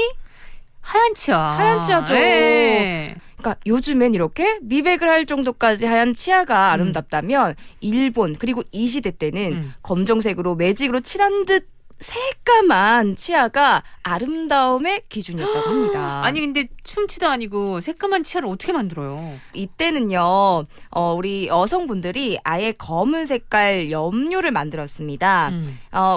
하얀 치아. 하얀 치아죠. 네. 그러니까 요즘엔 이렇게 미백을 할 정도까지 하얀 치아가 아름답다면 일본 그리고 이 시대 때는 검정색으로 매직으로 칠한 듯 새까만 치아가 아름다움의 기준이었다고 합니다. 아니 근데 춤치도 아니고 새까만 치아를 어떻게 만들어요? 이때는요, 우리 여성분들이 아예 검은 색깔 염료를 만들었습니다.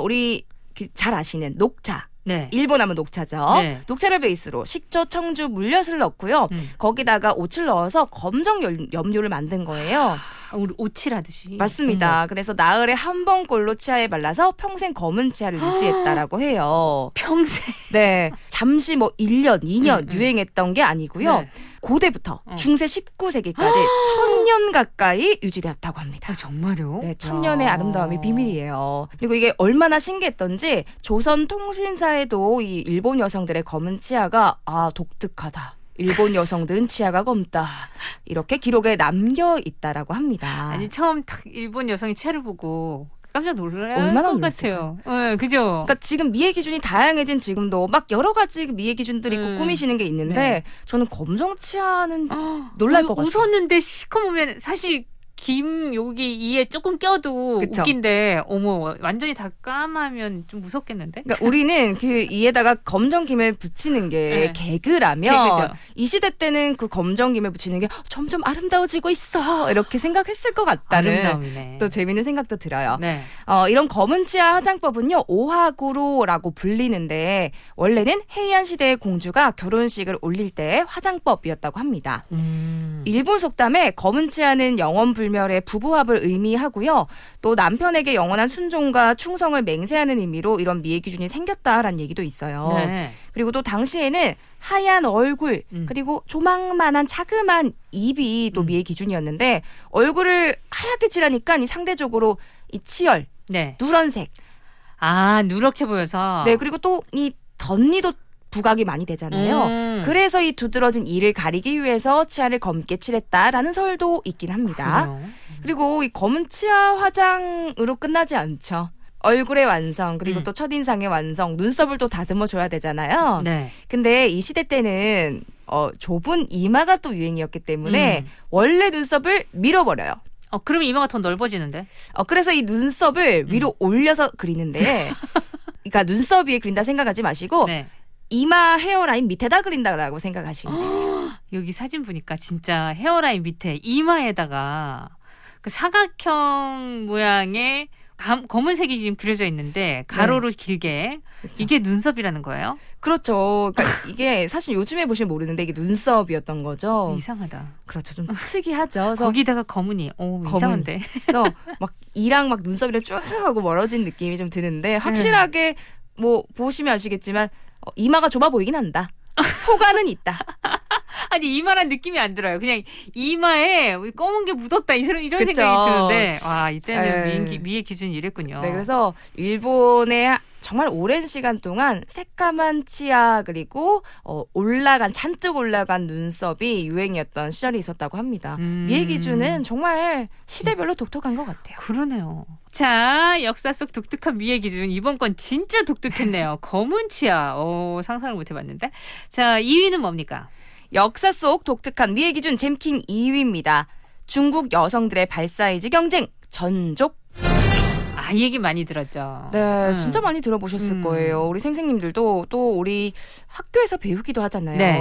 우리 잘 아시는 녹차. 네. 일본 하면 녹차죠. 네. 녹차를 베이스로 식초, 청주, 물엿을 넣고요. 거기다가 옷을 넣어서 검정 염료를 만든 거예요. 우리 오칠하듯이. 맞습니다. 그래서 나흘에 한 번꼴로 치아에 발라서 평생 검은 치아를 유지했다라고 해요. 평생? 네. 잠시 뭐 1년, 2년 유행했던 게 아니고요. 네. 고대부터 중세 19세기까지 1000년 가까이 유지되었다고 합니다. 정말요? 네, 1000년의 아름다움이 비밀이에요. 그리고 이게 얼마나 신기했던지 조선 통신사에도 이 일본 여성들의 검은 치아가 독특하다. 일본 여성들은 치아가 검다. 이렇게 기록에 남겨 있다라고 합니다. 아니 처음 딱 일본 여성의 치아를 보고 깜짝 놀랄 얼마나 것 놀랐을까요? 같아요. 네, 그죠? 그러니까 지금 미의 기준이 다양해진 지금도 막 여러 가지 미의 기준들이 있고 꾸미시는 게 있는데 네. 저는 검정 치아는 놀랄 것 같아요. 웃었는데 시커보면 사실 김 여기 이에 조금 껴도 그쵸? 웃긴데 어머 완전히 다 까마면 좀 무섭겠는데? 그러니까 우리는 그 이에다가 검정 김을 붙이는 게 네. 개그라면 개그죠. 이 시대 때는 그 검정 김을 붙이는 게 점점 아름다워지고 있어 이렇게 생각했을 것 같다는 아름다움이네. 또 재밌는 생각도 들어요. 네. 이런 검은 치아 화장법은요 오하구로라고 불리는데 원래는 헤이안 시대의 공주가 결혼식을 올릴 때 화장법이었다고 합니다. 일본 속담에 검은 치아는 영원불멸의 부부합을 의미하고요. 또 남편에게 영원한 순종과 충성을 맹세하는 의미로 이런 미의 기준이 생겼다라는 얘기도 있어요. 네. 그리고 또 당시에는 하얀 얼굴 그리고 조망만한 자그마한 입이 또 미의 기준이었는데 얼굴을 하얗게 칠하니까 이 상대적으로 이 치열, 네. 누런색. 아 누렇게 보여서. 네 그리고 또 이 덧니도 부각이 많이 되잖아요. 그래서 이 두드러진 이를 가리기 위해서 치아를 검게 칠했다라는 설도 있긴 합니다. 그래요? 그리고 이 검은 치아 화장으로 끝나지 않죠. 얼굴의 완성 그리고 또 첫인상의 완성 눈썹을 또 다듬어 줘야 되잖아요. 네. 근데 이 시대 때는 좁은 이마가 또 유행이었기 때문에 원래 눈썹을 밀어버려요. 그러면 이마가 더 넓어지는데? 그래서 이 눈썹을 위로 올려서 그리는데 그러니까 눈썹 위에 그린다 생각하지 마시고 네. 이마 헤어라인 밑에다 그린다라고 생각하시면 되세요. 여기 사진 보니까 진짜 헤어라인 밑에 이마에다가 그 사각형 모양의 검은색이 지금 그려져 있는데 가로로 길게 그쵸. 이게 눈썹이라는 거예요? 그렇죠. 그러니까 이게 사실 요즘에 보시면 모르는데 이게 눈썹이었던 거죠. 이상하다. 그렇죠. 좀 특이하죠. 그래서 거기다가 검은이. 이상한데. 그래서 막 이랑 막 눈썹이랑 쭉 하고 멀어진 느낌이 좀 드는데 확실하게 뭐 보시면 아시겠지만 이마가 좁아 보이긴 한다. 호감은 있다. 아니 이마란 느낌이 안 들어요. 그냥 이마에 검은 게 묻었다 이런 그쵸. 생각이 드는데 와 이때는 에이. 미의 기준이 이랬군요. 네, 그래서 일본의 정말 오랜 시간 동안 새까만 치아 그리고 잔뜩 올라간 눈썹이 유행이었던 시절이 있었다고 합니다. 미의 기준은 정말 시대별로 독특한 것 같아요. 그러네요. 자, 역사 속 독특한 미의 기준 이번 건 진짜 독특했네요. 검은 치아. 상상을 못 해봤는데. 자, 2위는 뭡니까? 역사 속 독특한 미의 기준 잼킹 2위입니다. 중국 여성들의 발 사이즈 경쟁 전족. 이 얘기 많이 들었죠. 네, 진짜 많이 들어보셨을 거예요. 우리 선생님들도 또 우리 학교에서 배우기도 하잖아요. 네.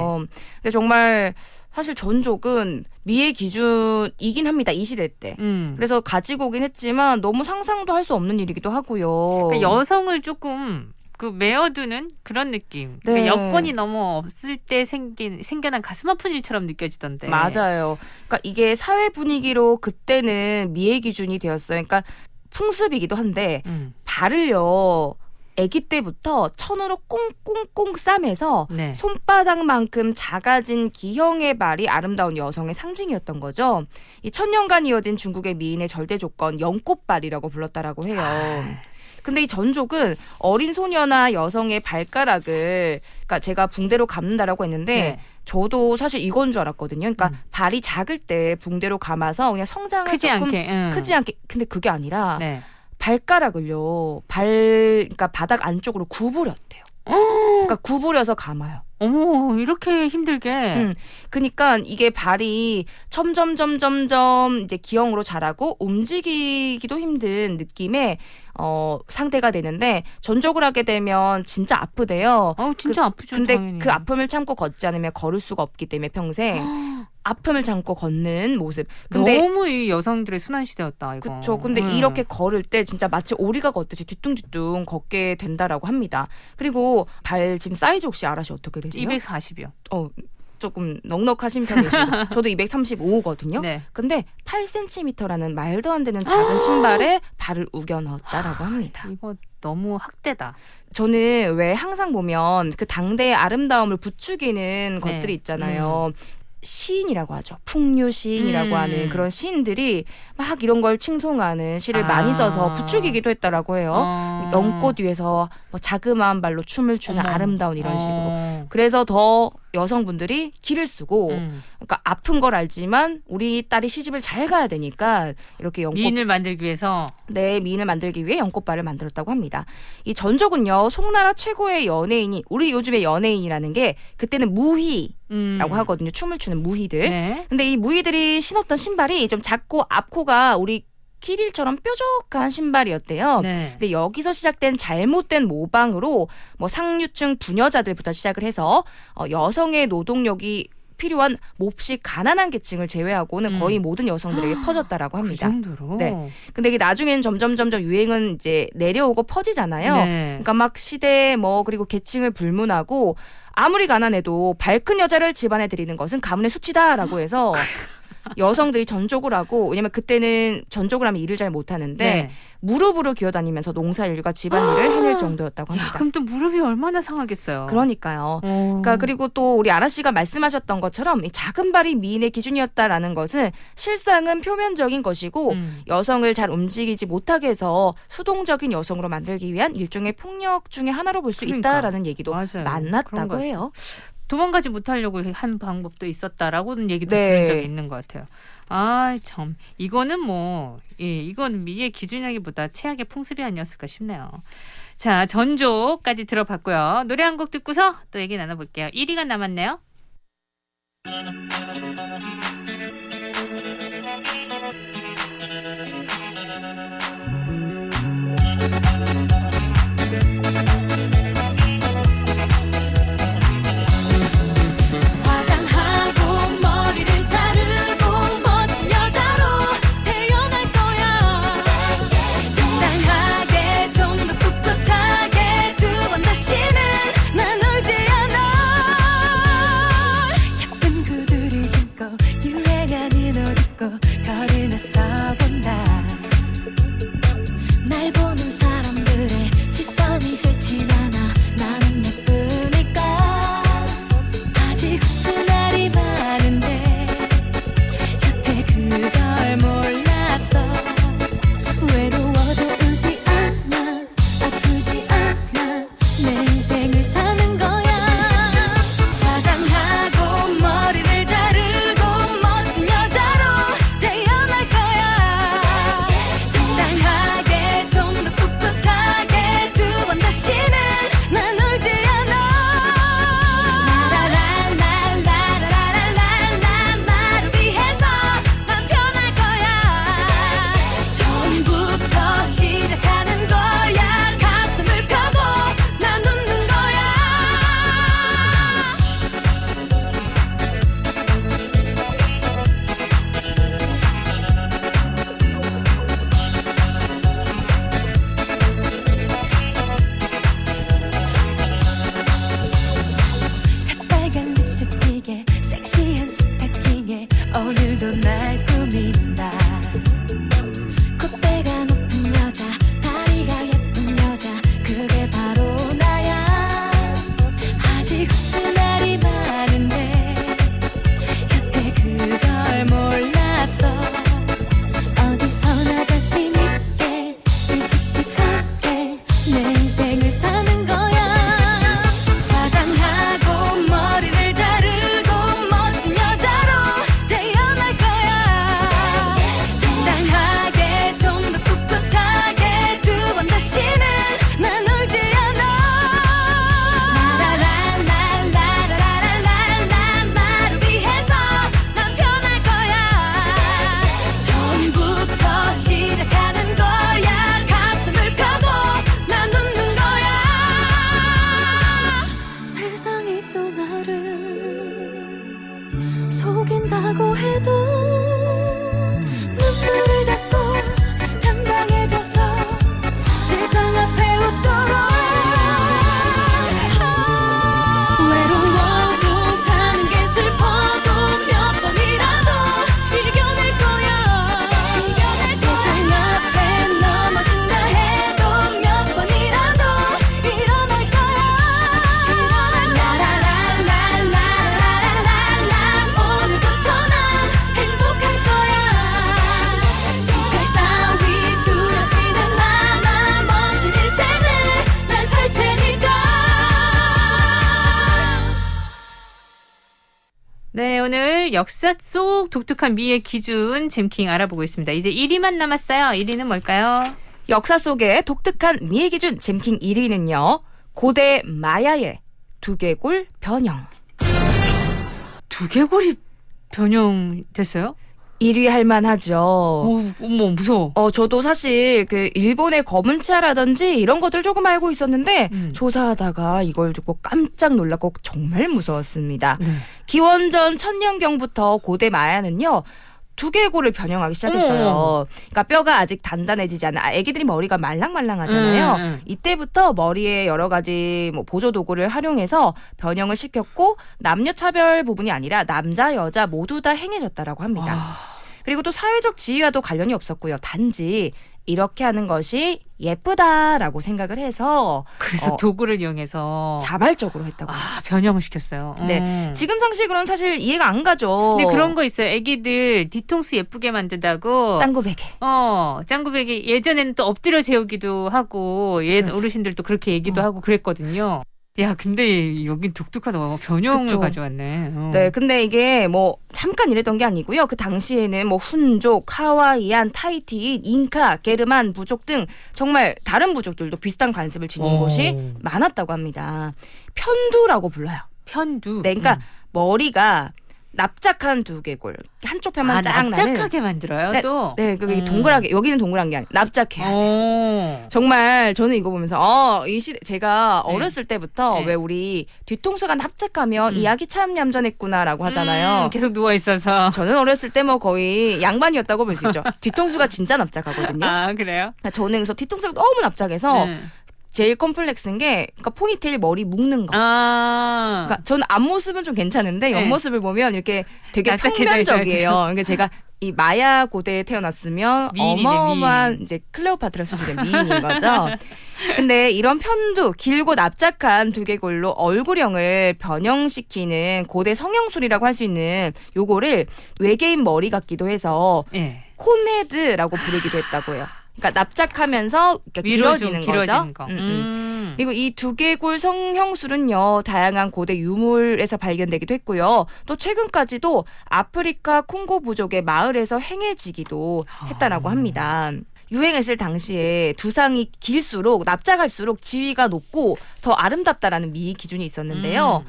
근데 정말 사실 전족은 미의 기준이긴 합니다. 이 시대 때. 그래서 가지고 오긴 했지만 너무 상상도 할 수 없는 일이기도 하고요. 그러니까 여성을 조금 메어두는 그런 느낌. 네. 그러니까 여건이 너무 없을 때 생겨난 가슴 아픈 일처럼 느껴지던데. 맞아요. 그러니까 이게 사회 분위기로 그때는 미의 기준이 되었어요. 그러니까 풍습이기도 한데 발을요. 아기 때부터 천으로 꽁꽁꽁 싸매서 네. 손바닥만큼 작아진 기형의 발이 아름다운 여성의 상징이었던 거죠. 이 천년간 이어진 중국의 미인의 절대 조건 연꽃발이라고 불렀다라고 해요. 근데 이 전족은 어린 소녀나 여성의 발가락을 그러니까 제가 붕대로 감는다라고 했는데 네. 저도 사실 이건 줄 알았거든요. 그러니까 발이 작을 때 붕대로 감아서 그냥 성장을 크지 조금 않게. 크지 않게. 근데 그게 아니라 네. 발가락을요. 그러니까 바닥 안쪽으로 구부렸대요. 그러니까 구부려서 감아요. 어머 이렇게 힘들게. 그러니까 이게 발이 점점 이제 기형으로 자라고 움직이기도 힘든 느낌의 상태가 되는데 전족을 하게 되면 진짜 아프대요. 진짜 아프죠. 근데 당연히. 그 아픔을 참고 걷지 않으면 걸을 수가 없기 때문에 평생 아픔을 참고 걷는 모습. 근데 너무 이 여성들의 순환 시대였다 이거. 그렇죠. 근데 이렇게 걸을 때 진짜 마치 오리가 걷듯이 뒤뚱뒤뚱 걷게 된다라고 합니다. 그리고 발 지금 사이즈 혹시 알아시 어떻게 되세요? 240이요. 조금 넉넉하신 편이시고 저도 235거든요. 네. 근데 8cm라는 말도 안 되는 작은 신발에 발을 우겨 넣었다라고 합니다. 이거 너무 학대다. 저는 왜 항상 보면 그 당대의 아름다움을 부추기는 것들이 있잖아요. 시인이라고 하죠. 풍류 시인이라고 하는 그런 시인들이 막 이런 걸 칭송하는 시를 많이 써서 부추기기도 했다라고 해요. 연꽃 위에서 뭐 자그마한 발로 춤을 추는 아름다운 이런 식으로. 그래서 더 여성분들이 기를 쓰고 그러니까 아픈 걸 알지만 우리 딸이 시집을 잘 가야 되니까 이렇게 미인을 만들기 위해서 네, 미인을 만들기 위해 연꽃발을 만들었다고 합니다. 이 전족은요, 송나라 최고의 연예인이 우리 요즘의 연예인이라는 게 그때는 무희라고 하거든요. 춤을 추는 무희들. 네. 근데 이 무희들이 신었던 신발이 좀 작고 앞코가 우리 키릴처럼 뾰족한 신발이었대요. 네. 근데 여기서 시작된 잘못된 모방으로 뭐 상류층 부녀자들부터 시작을 해서 여성의 노동력이 필요한 몹시 가난한 계층을 제외하고는 거의 모든 여성들에게 퍼졌다라고 합니다. 그 정도로. 네. 근데 이게 나중에는 점점 유행은 이제 내려오고 퍼지잖아요. 네. 그러니까 막 시대 뭐 그리고 계층을 불문하고 아무리 가난해도 밝은 여자를 집안에 들이는 것은 가문의 수치다라고 해서 여성들이 전족을 하고, 왜냐면 그때는 전족을 하면 일을 잘 못하는데 네. 무릎으로 기어다니면서 농사일과 집안일을 해낼 정도였다고 합니다. 야, 그럼 또 무릎이 얼마나 상하겠어요. 그러니까요. 그러니까 그리고 또 우리 아라 씨가 말씀하셨던 것처럼 이 작은 발이 미인의 기준이었다라는 것은 실상은 표면적인 것이고 여성을 잘 움직이지 못하게 해서 수동적인 여성으로 만들기 위한 일종의 폭력 중에 하나로 볼 수 그러니까. 있다라는 얘기도 맞아요. 그런 많았다고 것 해요. 도망가지 못하려고 한 방법도 있었다라고는 얘기도 네. 들은 적이 있는 것 같아요. 아, 참. 이거는 뭐, 이건 미의 기준이라기보다 최악의 풍습이 아니었을까 싶네요. 자, 전조까지 들어봤고요. 노래 한 곡 듣고서 또 얘기 나눠볼게요. 1위가 남았네요. 화장하고 머리를 자르고 멋진 여자로 태어날 거야. 당당하게 좀 더 꿋꿋하게 두 번 다시는 난 울지 않아. 예쁜 구두를 신고 유행하는 옷 입고 거리를 나서본다. 날 보는 사람들의 시선이 싫진 않아. 나는 예쁘니까. 아직 웃을 날이 많은데 곁에 그걸 몰라서 외로워도 울지 않아. 아프지 않아. 내 인생을 사는 거야. 화장하고 머리를 자르고 멋진 여자로 태어날 거야. 당당하게 좀 더 꿋꿋하게 두 번 다시는 난 울지 않아. 라라라라라라라라 나를 위해서 난 변할 거야. 처음부터 시작하는 거야. 가슴을 펴고 난 웃는 거야. 새빨간 립스틱에 섹시한 스타킹에 오늘도 날 꾸민다. 콧대가 높은 여자, 다리가 예쁜 여자, 그게 바로 나야. 아직 웃을 날이 많은데 곁에 그걸 몰라서 어디서나 자신 있게 씩씩하게 내 인생을 사는 거야. 화장하고 머리를 자르고 멋진 여자로 태어날 거야. 당당하게 좀 더 꿋꿋하게 두 번 다시는 난 울지 않아. 라라라라라라라라 나를 위해서 난 변할 거야. 처음부터 시작하는 거야. 가슴을 펴고 난 웃는 거야. 세상이 또 나를 속인다고 해도 눈물을 닦고 당당해져서 세상 앞에 웃도록. 외로워도 사는 게 슬퍼도 몇 번이라도 이겨낼 거야. 세상 앞에 넘어진다 해도 몇 번이라도 일어날 거야. 라라라라라라라라 오늘부터 난 행복 역사 속 독특한 미의 기준 잼킹 알아보고 있습니다. 이제 1위만 남았어요. 1위는 뭘까요? 역사 속의 독특한 미의 기준 잼킹 1위는요. 고대 마야의 두개골 변형. 두개골이 변형됐어요? 1위 할 만하죠. 어머 무서워. 저도 사실 그 일본의 검은 치아라든지 이런 것들 조금 알고 있었는데 조사하다가 이걸 듣고 깜짝 놀랐고 정말 무서웠습니다. 기원전 1000년경부터 고대 마야는요. 두개골을 변형하기 시작했어요. 그러니까 뼈가 아직 단단해지지 않아. 아기들이 머리가 말랑말랑하잖아요. 이때부터 머리에 여러 가지 뭐 보조 도구를 활용해서 변형을 시켰고 남녀 차별 부분이 아니라 남자 여자 모두 다 행해졌다라고 합니다. 그리고 또 사회적 지위와도 관련이 없었고요. 단지 이렇게 하는 것이 예쁘다라고 생각을 해서 그래서 도구를 이용해서 자발적으로 했다고. 변형을 시켰어요. 네, 지금 상식으로는 사실 이해가 안 가죠. 근데 그런 거 있어요. 애기들 뒤통수 예쁘게 만든다고. 짱구베개. 짱구베개 예전에는 또 엎드려 재우기도 하고 그렇죠. 어르신들도 그렇게 얘기도 하고 그랬거든요. 야, 근데 여긴 독특하다. 변형을 그쵸. 가져왔네. 네, 근데 이게 뭐 잠깐 이랬던 게 아니고요. 그 당시에는 뭐 훈족, 하와이안, 타이티, 잉카, 게르만 부족 등 정말 다른 부족들도 비슷한 관습을 지닌 곳이 많았다고 합니다. 편두라고 불러요. 편두. 네, 그러니까 머리가 납작한 두개골 한쪽 편만 쫙 나는. 납작하게 만들어요. 네, 또. 네, 그게 동그랗게 여기는 동그란 게 아니라 납작해야 돼요. 정말 저는 이거 보면서 이 시대 제가 어렸을 때부터 왜 우리 뒤통수가 납작하면 이 아기 참 얌전했구나라고 하잖아요. 계속 누워 있어서. 저는 어렸을 때 뭐 거의 양반이었다고 볼 수 있죠. 뒤통수가 진짜 납작하거든요. 아, 그래요? 저는 그래서 뒤통수가 너무 납작해서 제일 컴플렉스인 게 그러니까 포니테일 머리 묶는 거. 그러니까 저는 앞모습은 좀 괜찮은데 옆모습을 보면 이렇게 되게 평면적이에요. 그러니까 제가 이 마야 고대에 태어났으면 미인이네, 어마어마한 미인. 이제 클레오파트라 수준의 미인인 거죠. 근데 이런 편두 길고 납작한 두개골로 얼굴형을 변형시키는 고대 성형술이라고 할 수 있는 요거를 외계인 머리 같기도 해서 콘헤드라고 부르기도 했다고 해요. 그러니까 납작하면서 길어지는 거죠. 거. 그리고 이 두개골 성형술은요 다양한 고대 유물에서 발견되기도 했고요. 또 최근까지도 아프리카 콩고 부족의 마을에서 행해지기도 했다라고 합니다. 유행했을 당시에 두상이 길수록 납작할수록 지위가 높고 더 아름답다라는 미의 기준이 있었는데요.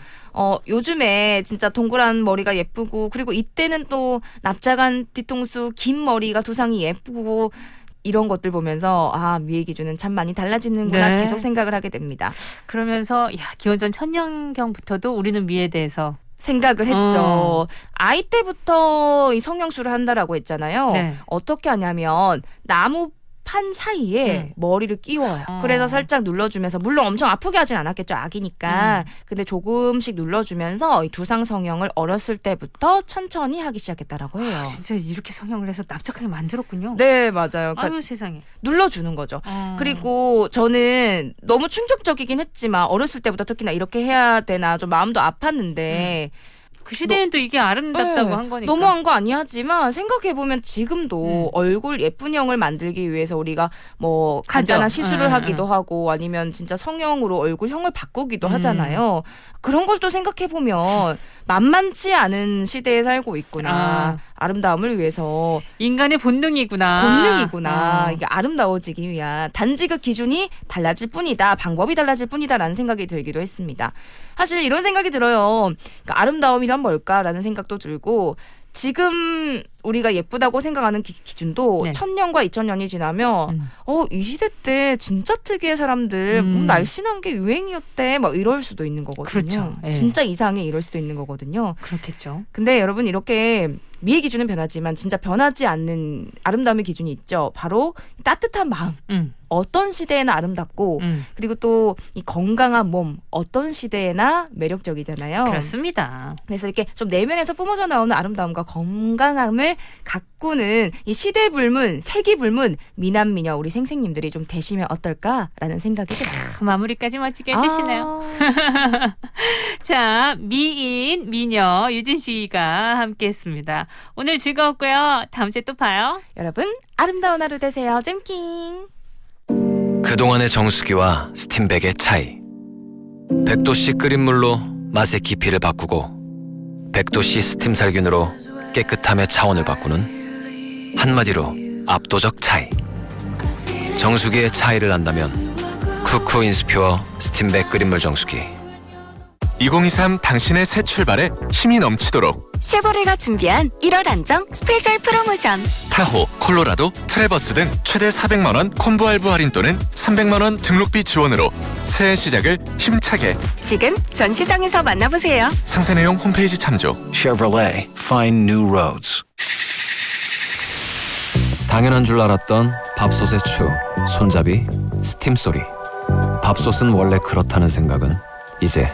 요즘에 진짜 동그란 머리가 예쁘고 그리고 이때는 또 납작한 뒤통수 긴 머리가 두상이 예쁘고 이런 것들 보면서 미의 기준은 참 많이 달라지는구나 계속 생각을 하게 됩니다. 그러면서 기원전 1000년경부터도 우리는 미에 대해서 생각을 했죠. 아이 때부터 이 성형술을 한다라고 했잖아요. 네. 어떻게 하냐면 나무 판 사이에 머리를 끼워요. 그래서 살짝 눌러주면서 물론 엄청 아프게 하진 않았겠죠. 아기니까. 근데 조금씩 눌러주면서 이 두상 성형을 어렸을 때부터 천천히 하기 시작했다라고 해요. 진짜 이렇게 성형을 해서 납작하게 만들었군요. 네, 맞아요. 그러니까 아유 세상에. 눌러주는 거죠. 그리고 저는 너무 충격적이긴 했지만 어렸을 때부터 특히나 이렇게 해야 되나 좀 마음도 아팠는데 그 시대엔 또 이게 아름답다고 한 거니까. 너무한 거 아니하지만 생각해보면 지금도 얼굴 예쁜 형을 만들기 위해서 우리가 뭐 간단한 시술을 하기도 하고 아니면 진짜 성형으로 얼굴형을 바꾸기도 하잖아요. 그런 걸 또 생각해보면 만만치 않은 시대에 살고 있구나. 아름다움을 위해서. 인간의 본능이구나. 이게 아름다워지기 위한 단지 그 기준이 달라질 뿐이다. 방법이 달라질 뿐이다라는 생각이 들기도 했습니다. 사실 이런 생각이 들어요. 그러니까 아름다움이란 뭘까라는 생각도 들고 지금 우리가 예쁘다고 생각하는 기준도 1000년과 2000년이 지나면 이 시대 때 진짜 특이한 사람들 날씬한 게 유행이었대 막 이럴 수도 있는 거거든요. 그렇죠. 진짜 이상해 이럴 수도 있는 거거든요. 그렇겠죠. 근데 여러분 이렇게 미의 기준은 변하지만 진짜 변하지 않는 아름다움의 기준이 있죠. 바로 따뜻한 마음. 어떤 시대에나 아름답고 그리고 또 이 건강한 몸 어떤 시대에나 매력적이잖아요. 그렇습니다. 그래서 이렇게 좀 내면에서 뿜어져 나오는 아름다움과 건강함을 가꾸는 이 시대 불문, 세기 불문 미남 미녀 우리 생생님들이 좀 되시면 어떨까라는 생각이 들어요. 마무리까지 멋지게 해주시네요. 자, 미인 미녀 유진 씨가 함께했습니다. 오늘 즐거웠고요. 다음 주에 또 봐요. 여러분 아름다운 하루 되세요. 잼킹. 그동안의 정수기와 스팀백의 차이. 100도씨 끓인 물로 맛의 깊이를 바꾸고 100도씨 스팀 살균으로 깨끗함의 차원을 바꾸는 한마디로 압도적 차이. 정수기의 차이를 안다면 쿠쿠 인스퓨어 스팀백 끓인물 정수기. 2023 당신의 새 출발에 힘이 넘치도록 쉐보레가 준비한 1월 한정 스페셜 프로모션. 타호, 콜로라도, 트레버스 등 최대 400만원 콤보 할부 할인 또는 300만원 등록비 지원으로 새해 시작을 힘차게. 지금 전 시장에서 만나보세요. 상세 내용 홈페이지 참조. Chevrolet, find new roads. 당연한 줄 알았던 밥솥의 추, 손잡이, 스팀 소리. 밥솥은 원래 그렇다는 생각은 이제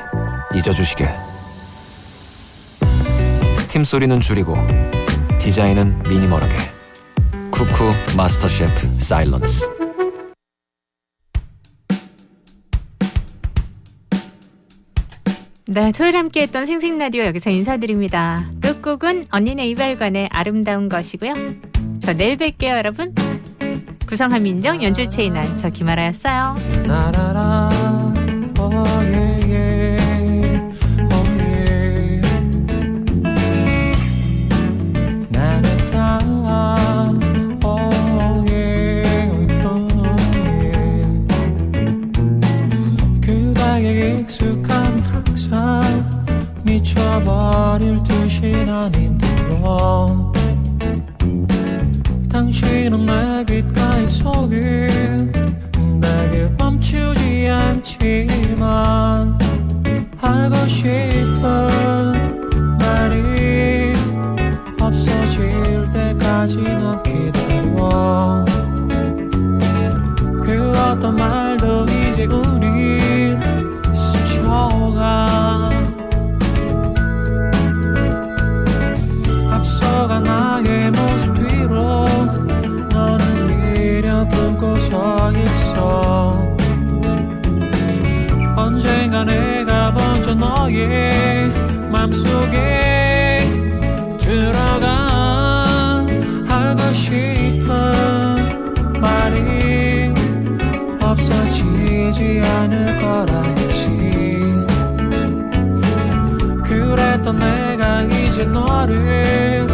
잊어주시길. 스팀 소리는 줄이고 디자인은 미니멀하게. 쿠쿠 마스터 셰프 사일런스. 네, 토요일 함께했던 생생라디오 여기서 인사드립니다. 끝곡은 언니네 이발관의 아름다운 것이고요. 저 내일 뵐게요, 여러분. 구성 한민정, 연출 최인환, 저 김아라였어요. 나라라, oh yeah, yeah, oh yeah. 나랬다, oh yeah, oh yeah. 그대의 익숙함이 항상 미쳐버릴 듯이 난 힘들어. 당신은 내 귓가에 속에 내게 멈추지 않지만 하고 싶은 말이 없어질 때까지 난 기다려. 그 어떤 말도 이제 우리 스쳐가. 앞서간 나의 모습 뒤로 너는 미련 품고 서 있어. 언젠가 내가 먼저 너의 맘속에 들어가. 하고 싶은 말이 없어지지 않을 거라 했지. 그랬던 내가 이제 너를